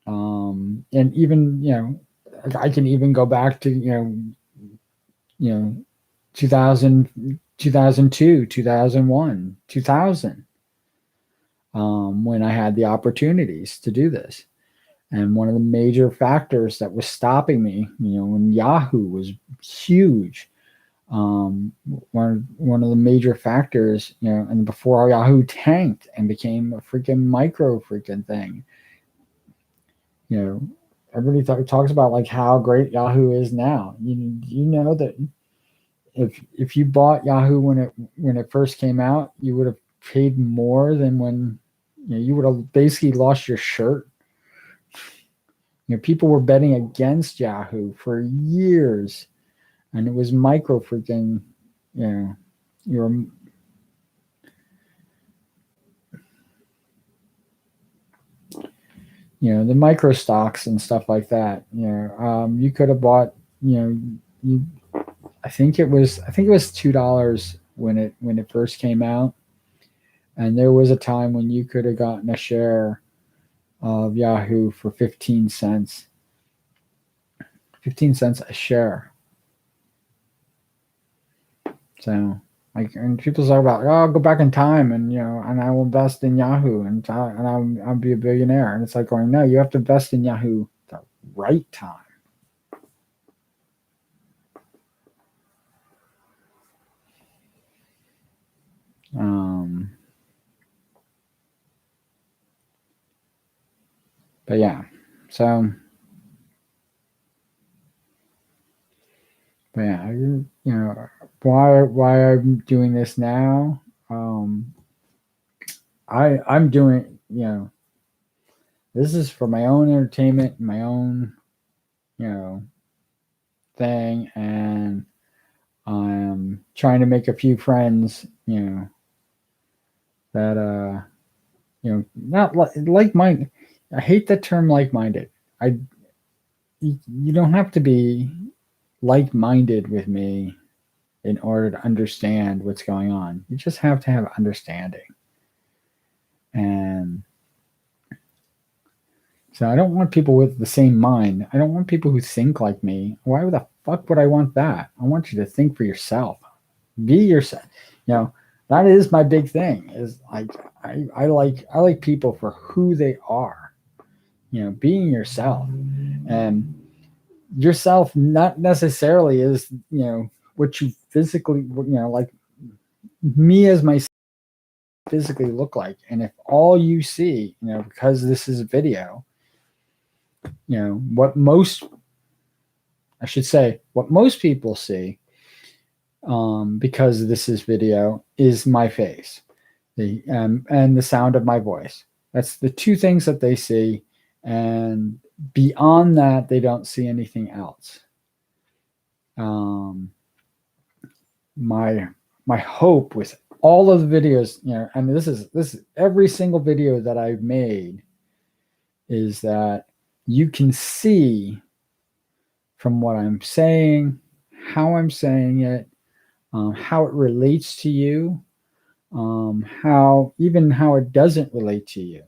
And even, I can even go back to, 2000, 2002, 2001, 2000, when I had the opportunities to do this. And one of the major factors that was stopping me, when Yahoo was huge, one of the major factors, and before Yahoo tanked and became a freaking micro freaking thing, everybody talks about like how great Yahoo is now. You know that if you bought Yahoo when it first came out, you would have paid more than when you would have basically lost your shirt. People were betting against Yahoo for years, and it was micro freaking, the micro stocks and stuff like that. You could have bought, I think it was $2 when it first came out, and there was a time when you could have gotten a share of Yahoo for 15 cents. 15 cents a share. So, and people talk about, I'll go back in time and and I will invest in Yahoo and I'll be a billionaire. And it's like going, no, you have to invest in Yahoo at the right time. But yeah, so. But yeah, why I'm doing this now. I'm doing, this is for my own entertainment, my own, thing, and I'm trying to make a few friends, that not like-minded. I hate the term like-minded. You don't have to be like-minded with me in order to understand what's going on. You just have to have understanding. And so I don't want people with the same mind. I don't want people who think like me. Why the fuck would I want that? I want you to think for yourself. Be yourself. that is my big thing. Is like I like people for who they are. You know, being yourself, and yourself not necessarily is, you know, what you physically, you know, like me as my physically look like. And if all you see, you know, because this is a video, you know, I should say, what most people see, because this is video, is my face, and the sound of my voice. That's the two things that they see, and beyond that, they don't see anything else. Um, my my hope with all of the videos, you know, I mean, this is every single video that I've made, is that you can see from what I'm saying, how I'm saying it, how it relates to you, how it doesn't relate to you,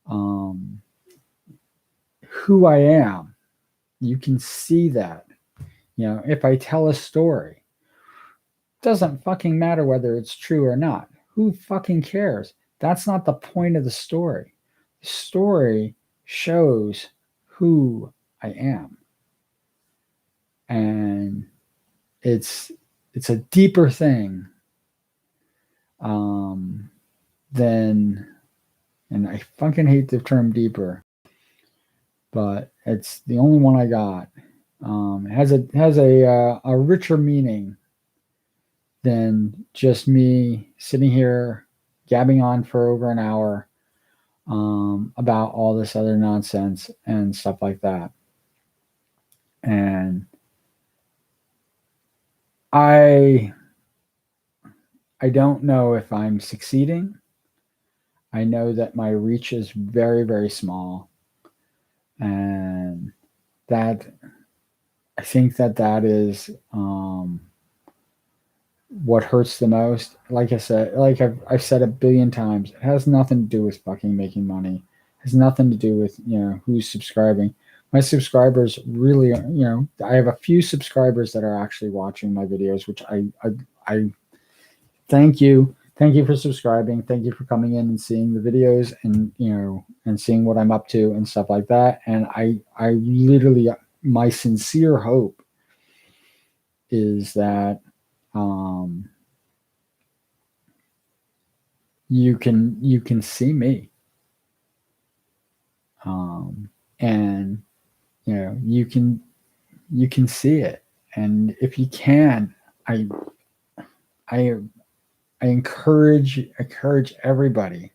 um, who I am. You can see that. You know, if I tell a story, it doesn't fucking matter whether it's true or not. Who fucking cares? That's not the point of the story. The story shows who I am, and it's it's a deeper thing, um, than, and I fucking hate the term deeper, but it's the only one I got. It has a richer meaning than just me sitting here gabbing on for over an hour, about all this other nonsense and stuff like that. And I I don't know if I'm succeeding. I know that my reach is very, very small, and that I think that is, what hurts the most. Like I said, like I've said a billion times, it has nothing to do with fucking making money. It has nothing to do with, you know, who's subscribing. My subscribers really, you know, I have a few subscribers that are actually watching my videos, which I thank you. Thank you for subscribing. Thank you for coming in and seeing the videos, and, you know, and seeing what I'm up to and stuff like that. And I literally, my sincere hope is that, um, you can see me, um, and, you know, you can see it. And if you can, I I I encourage everybody,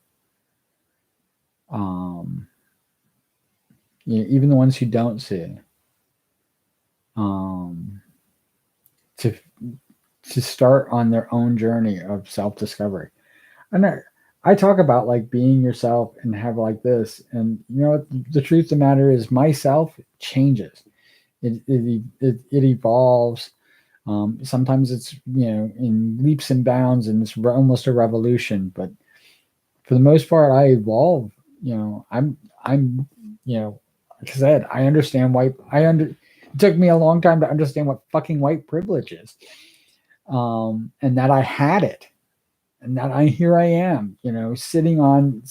um, you know, even the ones who don't see it, um, to start on their own journey of self discovery. And I talk about like being yourself and have like this, and you know what, the truth of the matter is, myself changes. It evolves. Sometimes it's, you know, in leaps and bounds, and it's almost a revolution. But for the most part, I evolve. You know, I'm you know, like I said, I understand white. It took me a long time to understand what fucking white privilege is, and that I had it, and that here I am, you know, sitting on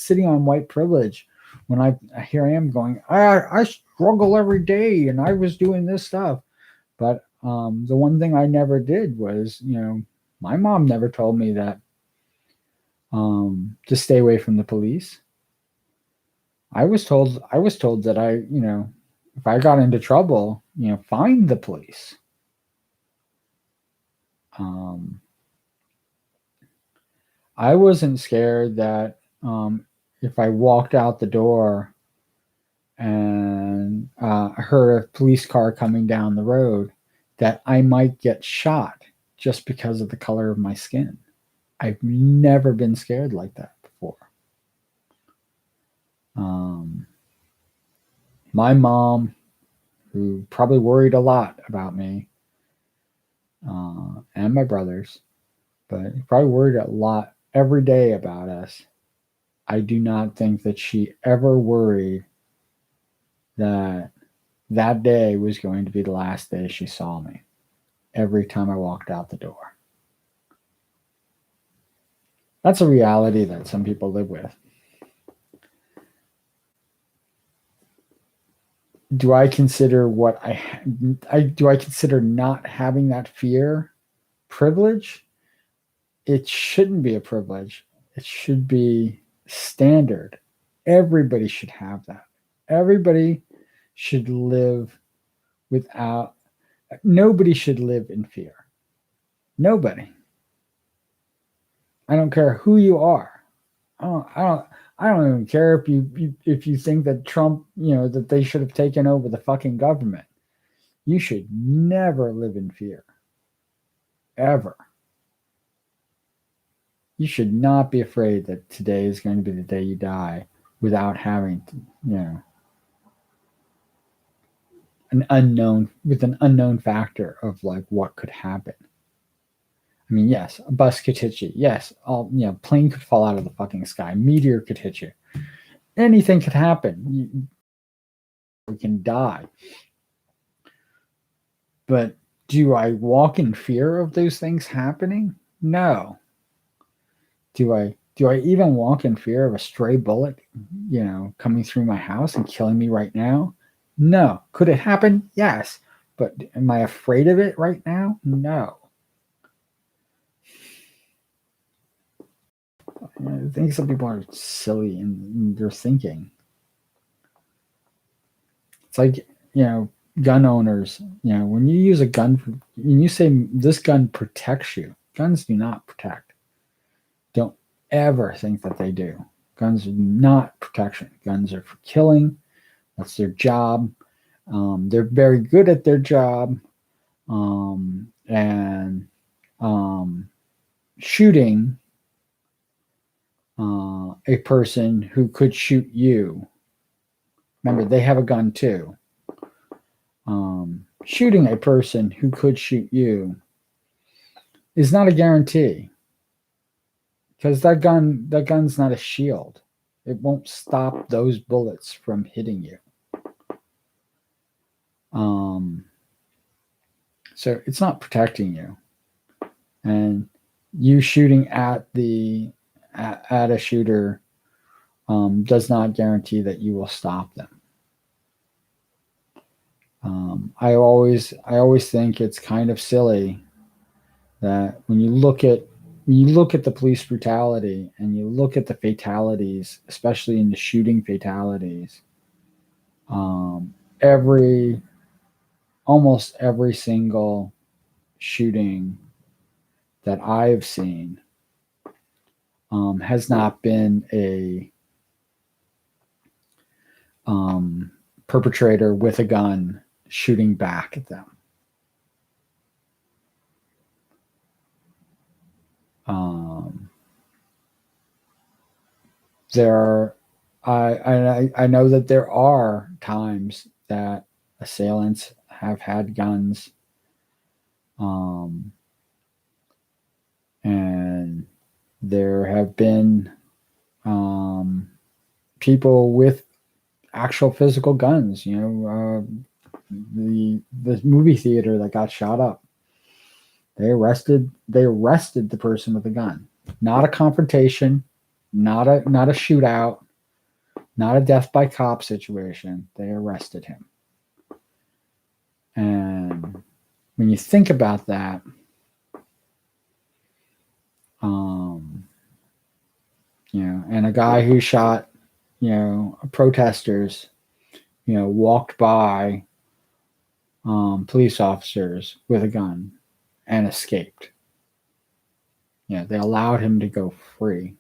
white privilege, when here I am going, I struggle every day, and I was doing this stuff. But, the one thing I never did was, you know, my mom never told me that, to stay away from the police. I was told that, you know, if I got into trouble, you know, find the police. Um, I wasn't scared that, if I walked out the door and, heard a police car coming down the road, that I might get shot just because of the color of my skin. I've never been scared like that before. Um, my mom, who probably worried a lot about me, and my brothers, but probably worried a lot every day about us. I do not think that she ever worried that that day was going to be the last day she saw me, every time I walked out the door. That's a reality that some people live with. Do I consider do I consider not having that fear privilege? It shouldn't be a privilege. It should be standard. Everybody should have that. Everybody should live without, nobody should live in fear. Nobody. I don't care who you are. I don't even care if you think that Trump, that they should have taken over the fucking government. You should never live in fear. Ever. You should not be afraid that today is going to be the day you die without having to, an unknown factor of like what could happen. I mean, yes, a bus could hit you. Yes, plane could fall out of the fucking sky. Meteor could hit you. Anything could happen. You can die. But do I walk in fear of those things happening? No. Do I even walk in fear of a stray bullet, coming through my house and killing me right now? No. Could it happen? Yes. But am I afraid of it right now? No. I think some people are silly in their thinking. It's like, gun owners, when you use a gun, when you say this gun protects you, guns do not protect. Don't ever think that they do. Guns are not protection. Guns are for killing. That's their job. They're very good at their job. And shooting a person who could shoot you. Remember, they have a gun too. Shooting a person who could shoot you is not a guarantee, because that gun's not a shield. It won't stop those bullets from hitting you. So it's not protecting you, and you shooting at a shooter does not guarantee that you will stop them. I always think it's kind of silly that when you look at the police brutality and you look at the fatalities, especially in the shooting fatalities, almost every single shooting that I've seen has not been a perpetrator with a gun shooting back at them. I know that there are times that assailants have had guns, and there have been people with actual physical guns. The movie theater that got shot up. They arrested the person with a gun. Not a confrontation, not a shootout, not a death by cop situation. They arrested him. And when you think about that, and a guy who shot, protesters, walked by police officers with a gun and escaped. They allowed him to go free.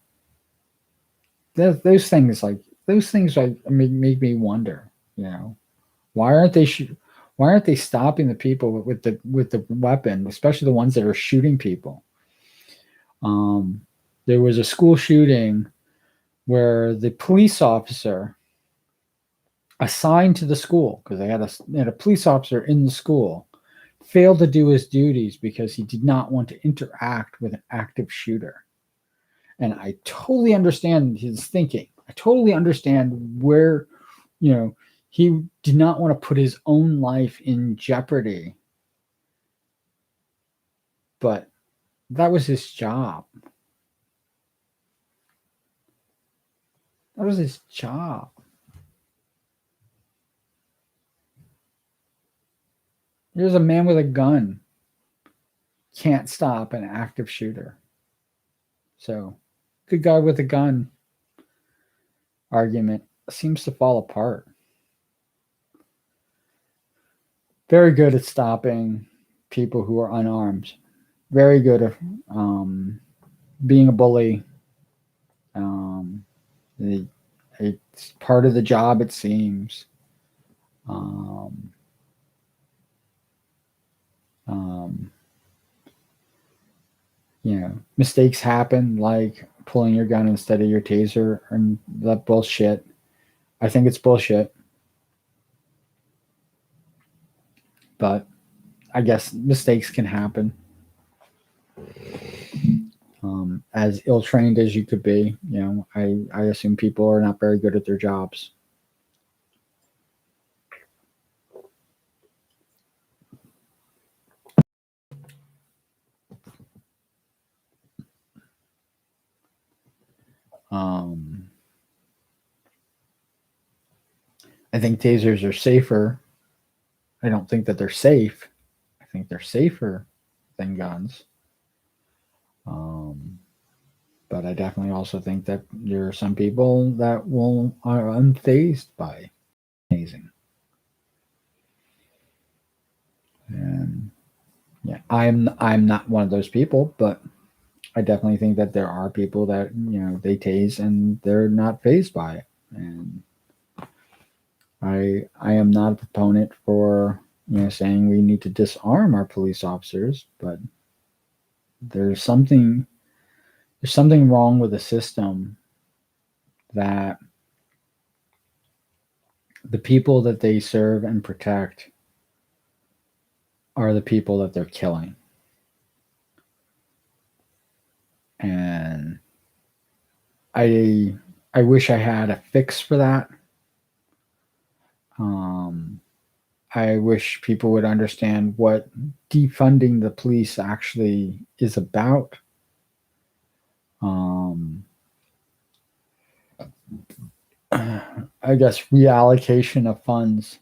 Those things make me wonder. Why aren't they stopping the people with the weapon, especially the ones that are shooting people? There was a school shooting where the police officer assigned to the school, because they had a police officer in the school, failed to do his duties because he did not want to interact with an active shooter. And I totally understand his thinking. I totally understand where, he did not want to put his own life in jeopardy. But that was his job. That was his job. Here's a man with a gun. Can't stop an active shooter. So, good guy with a gun argument seems to fall apart. Very good at stopping people who are unarmed. Very good at being a bully. Um, it's part of the job, it seems. Um, um, mistakes happen, like pulling your gun instead of your taser, and that bullshit. I think it's bullshit, but I guess mistakes can happen. As ill trained as you could be, I assume people are not very good at their jobs. Um, I think tasers are safer. I don't think that they're safe. I think they're safer than guns. Um, but I definitely also think that there are some people that are unfazed by tasing. And yeah, I'm not one of those people, but I definitely think that there are people that they tase and they're not fazed by it. And I am not a proponent for saying we need to disarm our police officers, but there's something wrong with the system that the people that they serve and protect are the people that they're killing. And I wish I had a fix for that. I wish people would understand what defunding the police actually is about. I guess reallocation of funds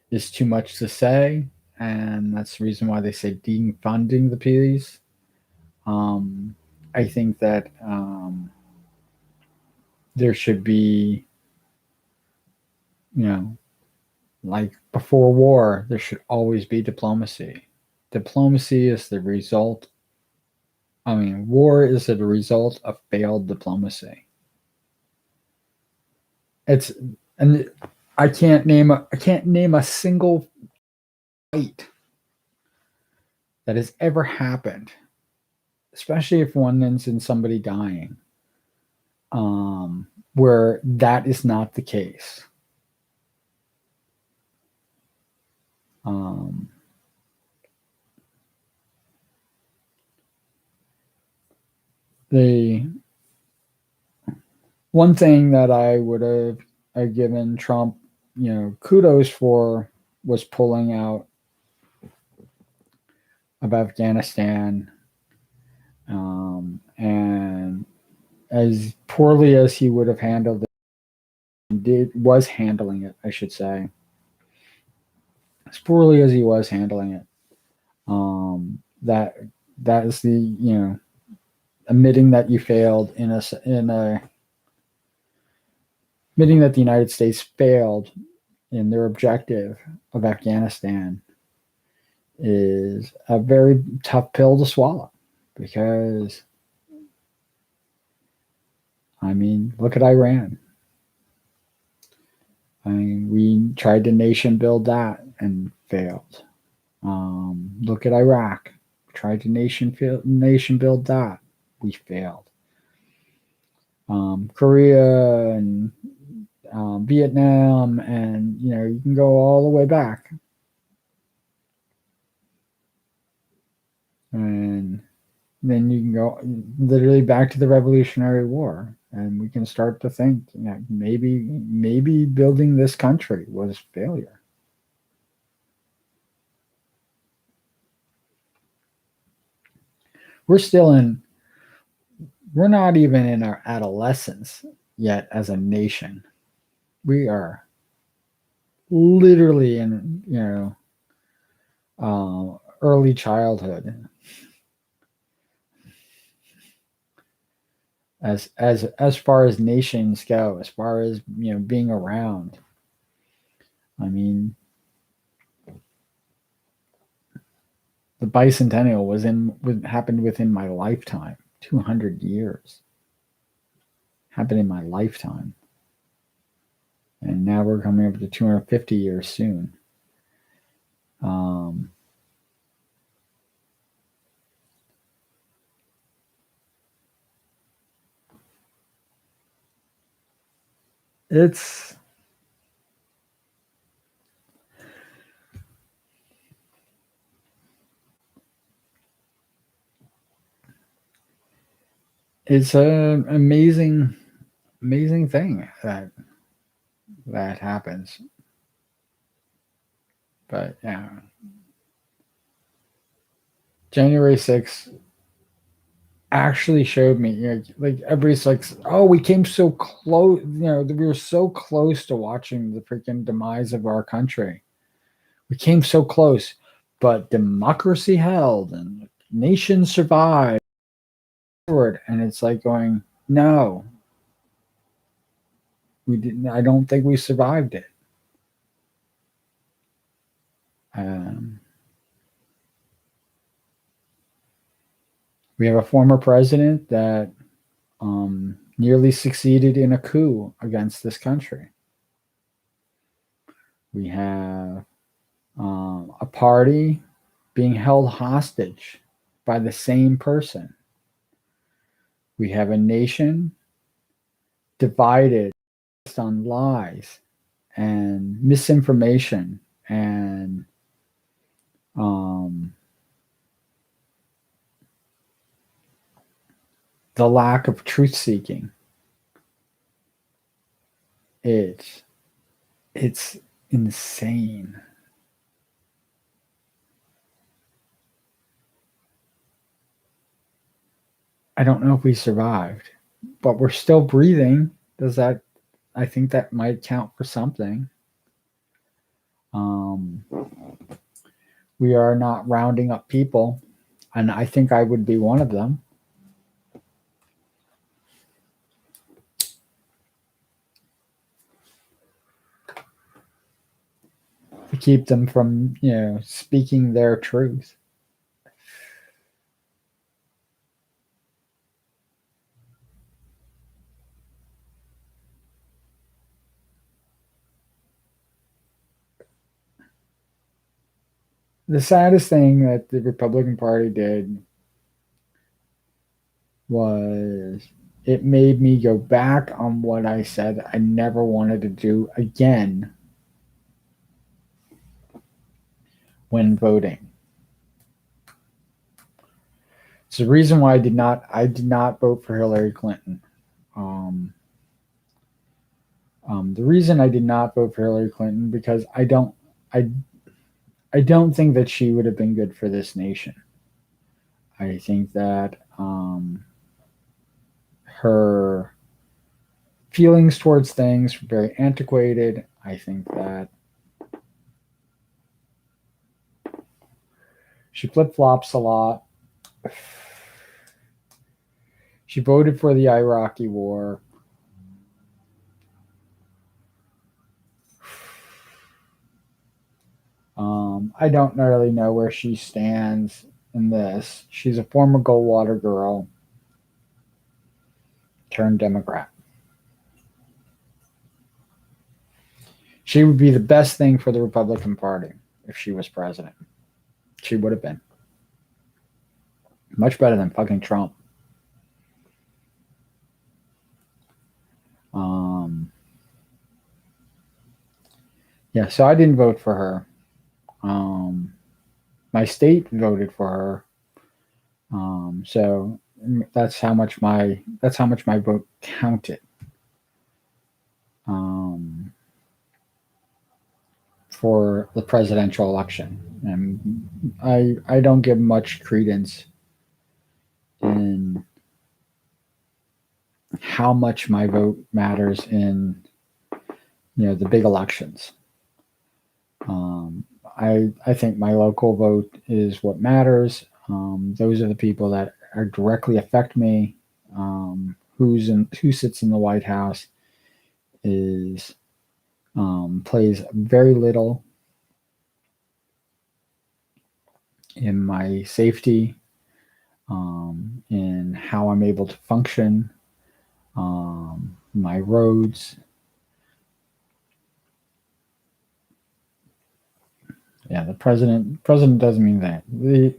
is too much to say, and that's the reason why they say defunding the police. I think that there should be, like before war, there should always be diplomacy. Diplomacy is the result. I mean, war is the result of failed diplomacy. It's and I can't name a single fight that has ever happened, especially if one ends in somebody dying, where that is not the case. The one thing that I would have given Trump, kudos for was pulling out of Afghanistan, and as poorly as he would have handled it, was handling it, I should say, as poorly as he was handling it. That is the admitting that you failed in a admitting that the United States failed in their objective of Afghanistan is a very tough pill to swallow, because I mean, look at Iran. I mean, we tried to nation build that and failed. Look at Iraq. We tried to nation build that. We failed. Korea and Vietnam, and you can go all the way back. And then you can go literally back to the Revolutionary War, and we can start to think, maybe building this country was failure. We're still in we're not even in our adolescence yet as a nation. We are literally in, early childhood as far as nations go, as far as being around. I mean, the bicentennial happened within my lifetime. 200 years happened in my lifetime, and now we're coming up to 250 years soon. It's it's an amazing thing that happens. But yeah, January 6th actually showed me, like everybody's like, oh, we came so close, we were so close to watching the freaking demise of our country. We came so close, but democracy held and nations survived. And it's like going, no, we didn't. I don't think we survived it. We have a former president that nearly succeeded in a coup against this country. We have a party being held hostage by the same person. We have a nation divided based on lies and misinformation and the lack of truth seeking. It's insane. I don't know if we survived, but we're still breathing. I think that might count for something. We are not rounding up people, and I think I would be one of them. To keep them from, speaking their truth. The saddest thing that the Republican Party did was it made me go back on what I said I never wanted to do again when voting. It's the reason why I did not vote for Hillary Clinton. The reason I did not vote for Hillary Clinton because I don't think that she would have been good for this nation. I think that her feelings towards things were very antiquated. I think that she flip-flops a lot. She voted for the Iraqi war. I don't really know where she stands in this. She's a former Goldwater girl turned Democrat. She would be the best thing for the Republican Party if she was president. She would have been. Much better than fucking Trump. Yeah, so I didn't vote for her. My state voted for her. So that's how much my vote counted. For the presidential election, and I don't give much credence in how much my vote matters in the big elections. I think my local vote is what matters. Those are the people that are directly affect me. Who sits in the White House is plays very little in my safety, in how I'm able to function, my roads. Yeah, the president doesn't mean that.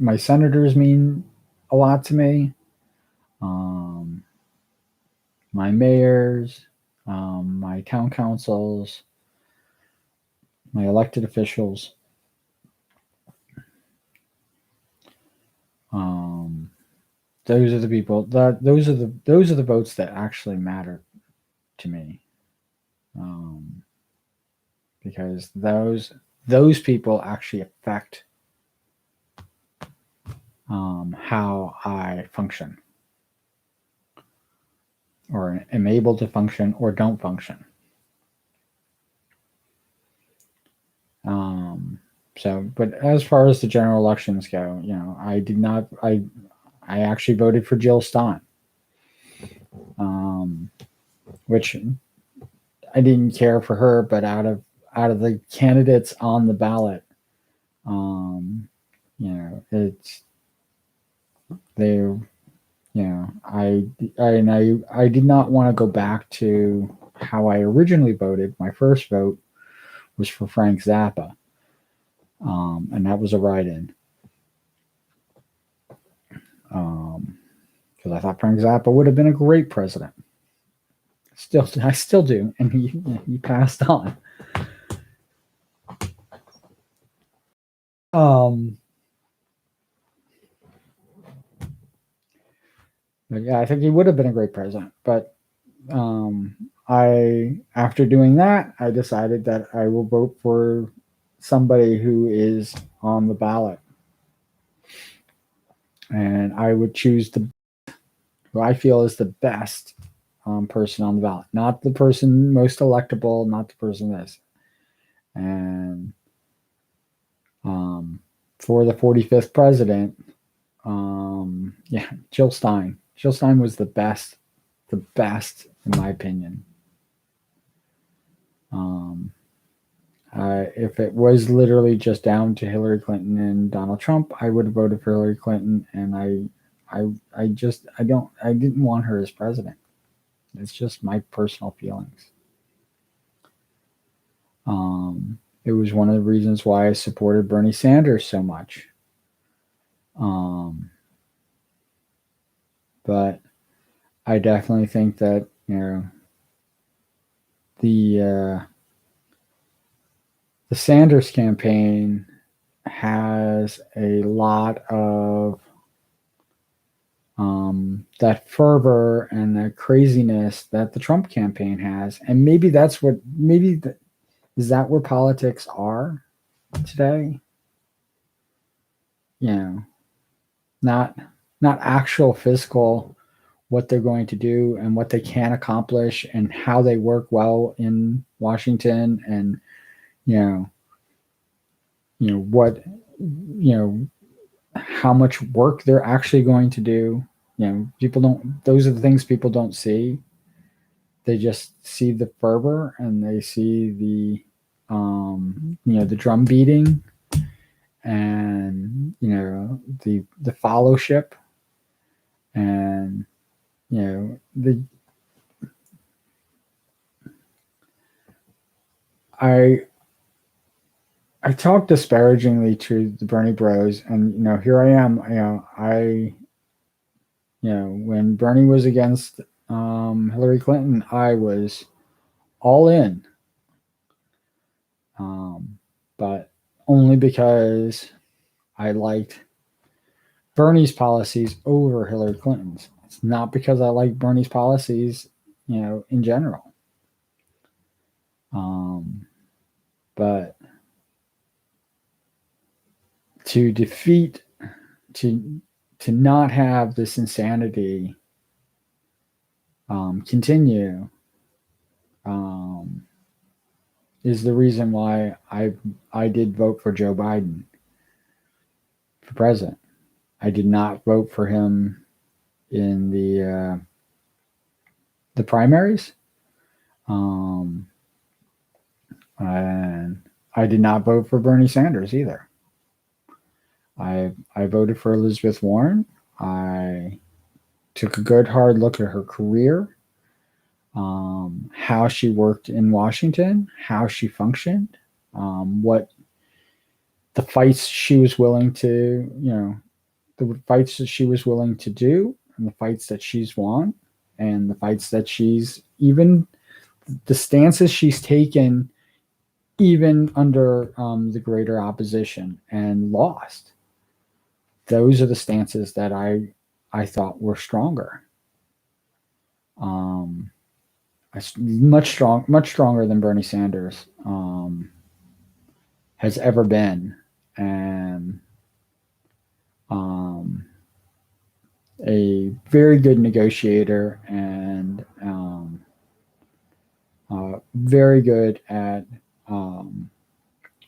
My senators mean a lot to me. Um, my mayors, my town councils, my elected officials. Um, those are the people that those are the votes that actually matter to me, because those people actually affect how I function, or am able to function, or don't function. But as far as the general elections go, I did not. I actually voted for Jill Stein, which I didn't care for her, but out of the candidates on the ballot, it's they, I did not want to go back to how I originally voted. My first vote was for Frank Zappa, and that was a write-in. Because I thought Frank Zappa would have been a great president. I still do, and he passed on. But yeah, I think he would have been a great president. But after doing that, I decided that I will vote for somebody who is on the ballot, and I would choose who I feel is the best person on the ballot, not the person most electable, not the person this. And for the 45th president, Jill Stein. Jill Stein was the best in my opinion. If it was literally just down to Hillary Clinton and Donald Trump, I would have voted for Hillary Clinton, and I didn't want her as president. It's just my personal feelings. It was one of the reasons why I supported Bernie Sanders so much. But I definitely think that the Sanders campaign has a lot of that fervor and that craziness that the Trump campaign has, and maybe that's what is that where politics are today? Not actual physical, what they're going to do and what they can accomplish and how they work well in Washington, and what how much work they're actually going to do. People don't. Those are the things people don't see. They just see the fervor, and they see the the drum beating, and the fellowship, and the I talk disparagingly to the Bernie Bros, and here I am. When Bernie was against Hillary Clinton, I was all in, but only because I liked Bernie's policies over Hillary Clinton's. It's not because I like Bernie's policies, in general. But to defeat, to not have this insanity continue is the reason why I did vote for Joe Biden for president. I did not vote for him in the primaries, and I did not vote for Bernie Sanders either. I voted for Elizabeth Warren. I took a good hard look at her career, how she worked in Washington, how she functioned, what the fights she was willing to, the fights that she was willing to do, and the fights that she's won, and the fights that she's even the stances she's taken, even under the greater opposition and lost. Those are the stances that I thought were stronger. Much stronger than Bernie Sanders has ever been, and a very good negotiator, and very good at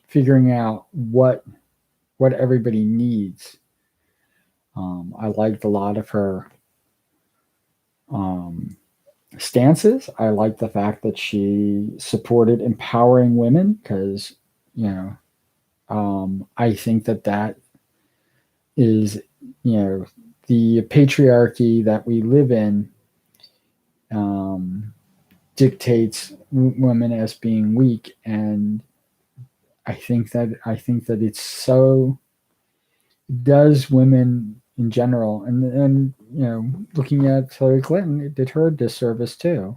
figuring out what everybody needs. I liked a lot of her stances. I liked the fact that she supported empowering women because, I think that is, the patriarchy that we live in dictates women as being weak, and I think that it's so does women in general, and looking at Hillary Clinton, it did her a disservice too.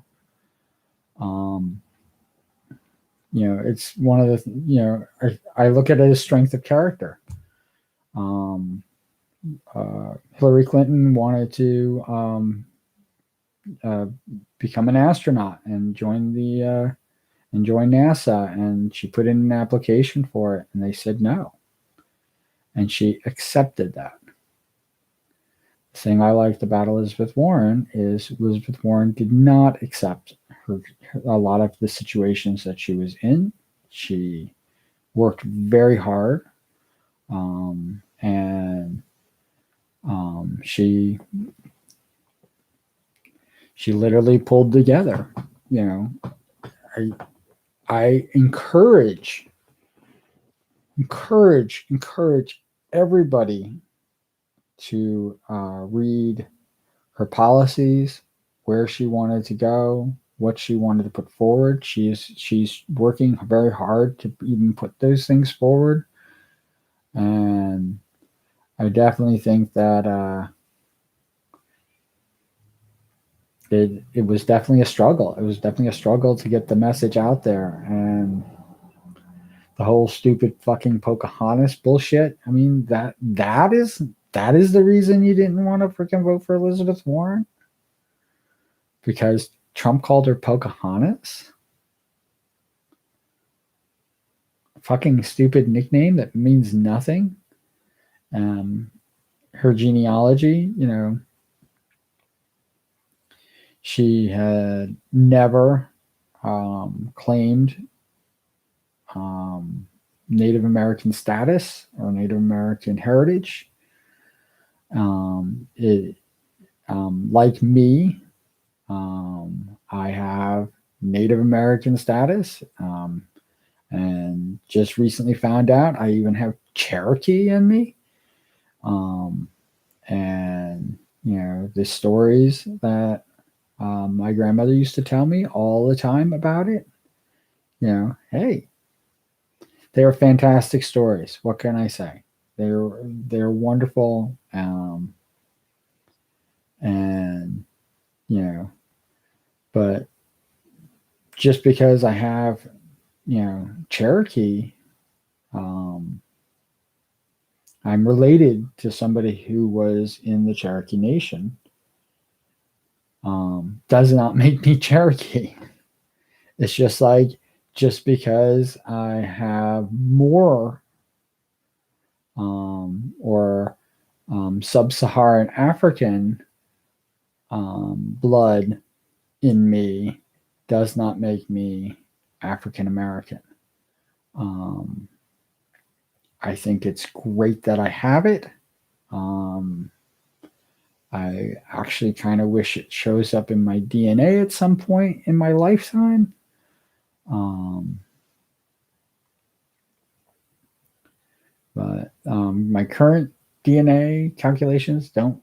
It's one of the I look at it as strength of character. Hillary Clinton wanted to become an astronaut and join NASA, and she put in an application for it, and they said no, and she accepted that. The thing I liked about Elizabeth Warren is Elizabeth Warren did not accept a lot of the situations that she was in. She worked very hard, and she literally pulled together. I encourage everybody to read her policies, where she wanted to go, what she wanted to put forward. She's working very hard to even put those things forward, and I definitely think that it was definitely a struggle. It was definitely a struggle to get the message out there, and the whole stupid fucking Pocahontas bullshit. I mean, that is the reason you didn't want to freaking vote for Elizabeth Warren? Because Trump called her Pocahontas? A fucking stupid nickname that means nothing. Her genealogy, she had never claimed Native American status or Native American heritage. Like me, I have Native American status, and just recently found out I even have Cherokee in me. And the stories that my grandmother used to tell me all the time about it, hey, they are fantastic stories. What can I say? They're wonderful, and but just because I have Cherokee, I'm related to somebody who was in the Cherokee Nation, does not make me Cherokee. It's just because I have more or sub-Saharan African blood in me does not make me African American. Um, I think it's great that I have it. Um, I actually kind of wish it shows up in my DNA at some point in my lifetime. Um, but my current DNA calculations don't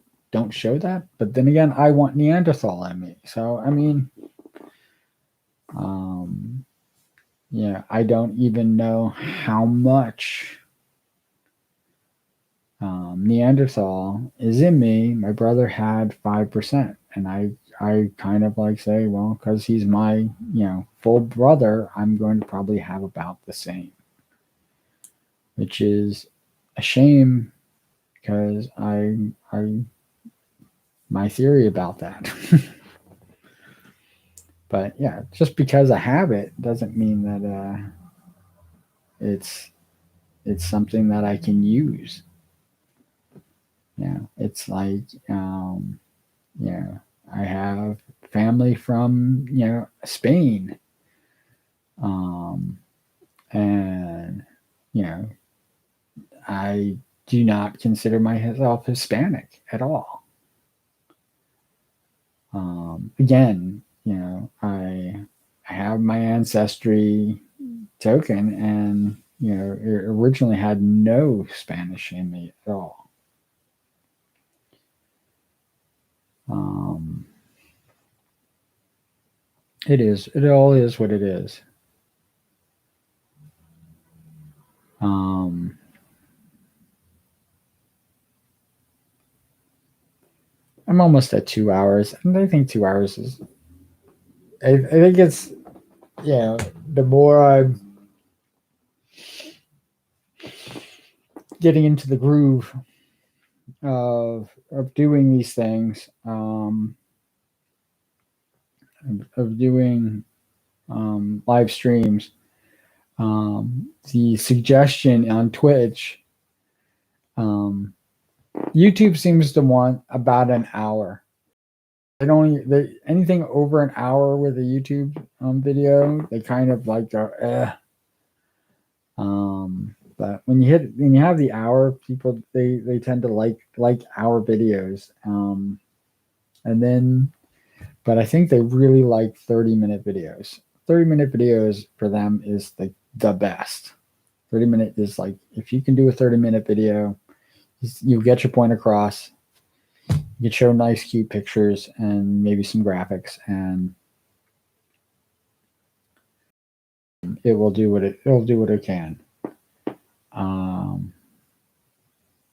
show that. But then again, I want Neanderthal in me. So I mean, um, yeah, I don't even know how much Neanderthal is in me. My brother had 5%, and I kind of like say, well, because he's my full brother, I'm going to probably have about the same, which is a shame because I my theory about that. But yeah, just because I have it doesn't mean that it's something that I can use. Yeah, it's like yeah, I have family from Spain, um, and you know I do not consider myself Hispanic at all. Again, I have my ancestry token, and it originally had no Spanish in me at all. Um, it all is what it is. Um, I'm almost at 2 hours, and I think 2 hours is. I think it's the more I'm getting into the groove of doing these things, of doing live streams. The suggestion on Twitch, um, YouTube seems to want about an hour. Anything over an hour with a YouTube video, they kind of like go, eh. But when you have the hour, people they tend to like our videos. And then, but I think they really like 30-minute videos. 30-minute videos for them is the best. 30-minute is like, if you can do a 30-minute video, you get your point across. You can show nice, cute pictures and maybe some graphics, and it'll do what it can.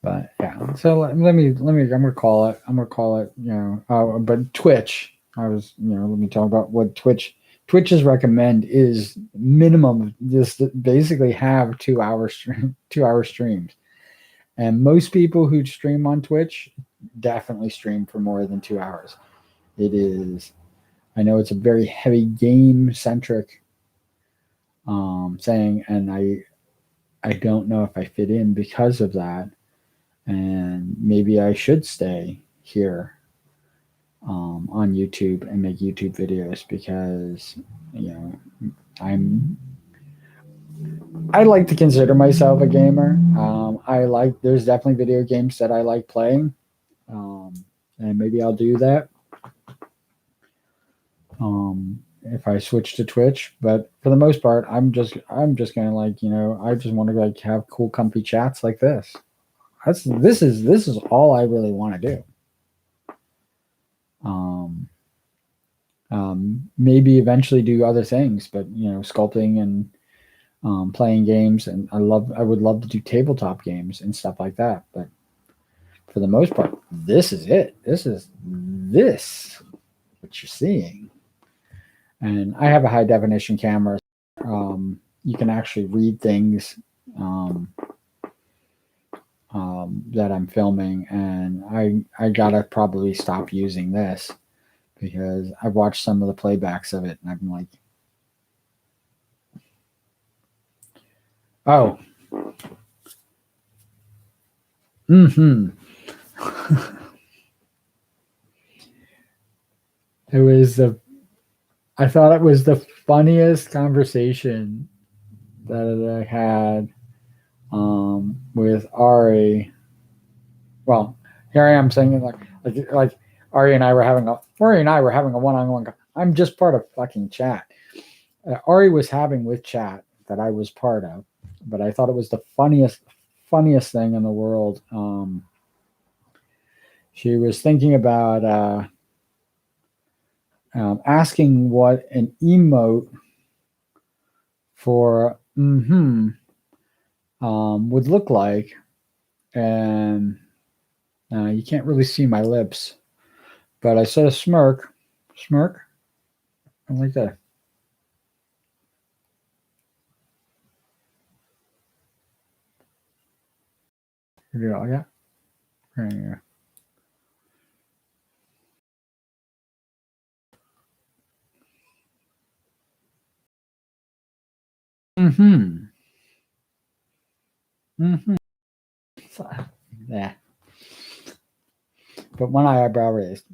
But yeah, so let me. I'm gonna call it. But Twitch. Let me talk about what Twitch's recommend is minimum just basically have 2 hour 2 hour streams, and most people who stream on Twitch definitely stream for more than 2 hours. It is. I know it's a very heavy game centric thing, and I don't know if I fit in because of that. And maybe I should stay here on YouTube and make YouTube videos, because I like to consider myself a gamer. There's definitely video games that I like playing, and maybe I'll do that if I switch to Twitch. But for the most part, I'm just gonna I just want to have cool, comfy chats like this. This is all I really want to do. Maybe eventually do other things, but sculpting and playing games, and I would love to do tabletop games and stuff like that. But for the most part, this is it. This is what you're seeing. And I have a high definition camera. You can actually read things that I'm filming, and I gotta probably stop using this, because I've watched some of the playbacks of it, and I'm like, oh, it was I thought it was the funniest conversation that I had with Ari. Well, here I am saying it like Ari and I were having a one-on-one. I'm just part of fucking chat. Ari was having with chat that I was part of, but I thought it was the funniest thing in the world. She was thinking about asking what an emote for would look like, and you can't really see my lips, but I said a smirk. I like that. Yeah. Yeah. Mm-hmm. Mm-hmm. So, yeah. But one eyebrow raised.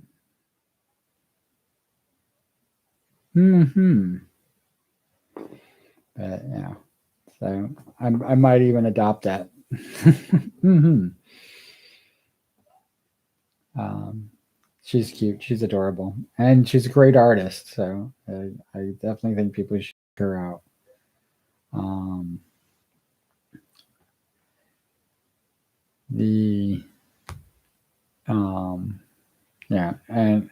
Mm-hmm. But yeah. So I might even adopt that. Mm-hmm. Um, she's cute. She's adorable, and she's a great artist. So I definitely think people should check her out. Um, the um, yeah, and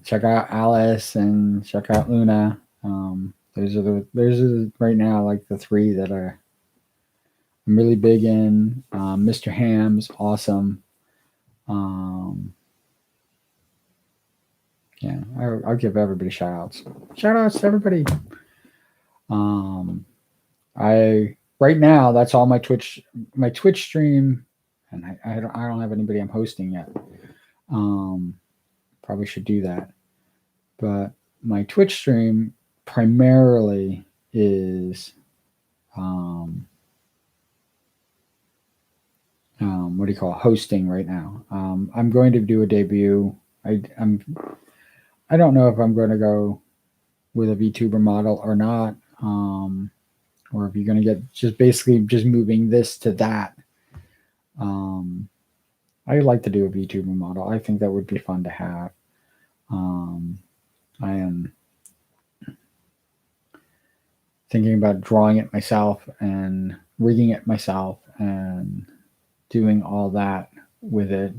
check out Alice and check out Luna. Those are right now like the three that I'm really big in. Mr. Ham's awesome. Um, yeah, I'll give everybody shout outs. Shout outs to everybody. Um, I right now that's all my Twitch stream, and I don't have anybody I'm hosting yet. Um, Probably should do that, but my Twitch stream primarily is what do you call it? Hosting right now. I'm going to do a debut. I don't know if I'm going to go with a VTuber model or not, or if you're going to get just basically just moving this to that. Um, I like to do a VTuber model. I think that would be fun to have. Um, I am thinking about drawing it myself and rigging it myself and doing all that with it.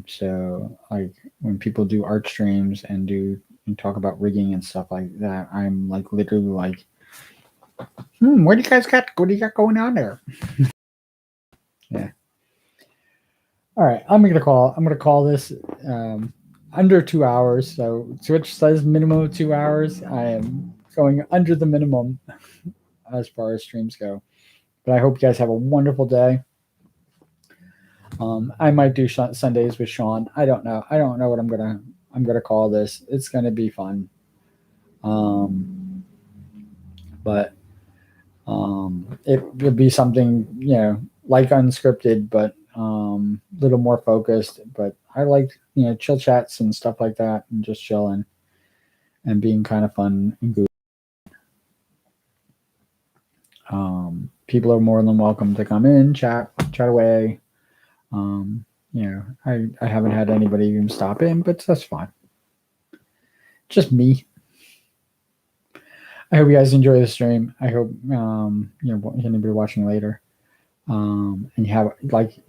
So like when people do art streams and talk about rigging and stuff like that, I'm like literally like, what do you got going on there? Yeah. All right. I'm gonna call this under 2 hours. So Twitch says minimum of 2 hours. I am going under the minimum as far as streams go. But I hope you guys have a wonderful day. I might do Sundays with Sean. I don't know. I don't know what I'm gonna call this. It's gonna be fun. But it would be something like Unscripted, but a little more focused. But I like chill chats and stuff like that, and just chilling and being kind of fun and good. People are more than welcome to come in, chat away. I haven't had anybody even stop in, but that's fine. Just me. I hope you guys enjoy the stream. I hope anybody watching later. And you have like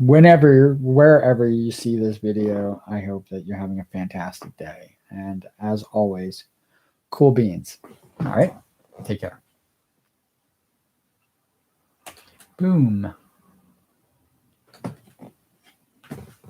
wherever you see this video, I hope that you're having a fantastic day. And as always, cool beans. All right. Take care. Boom.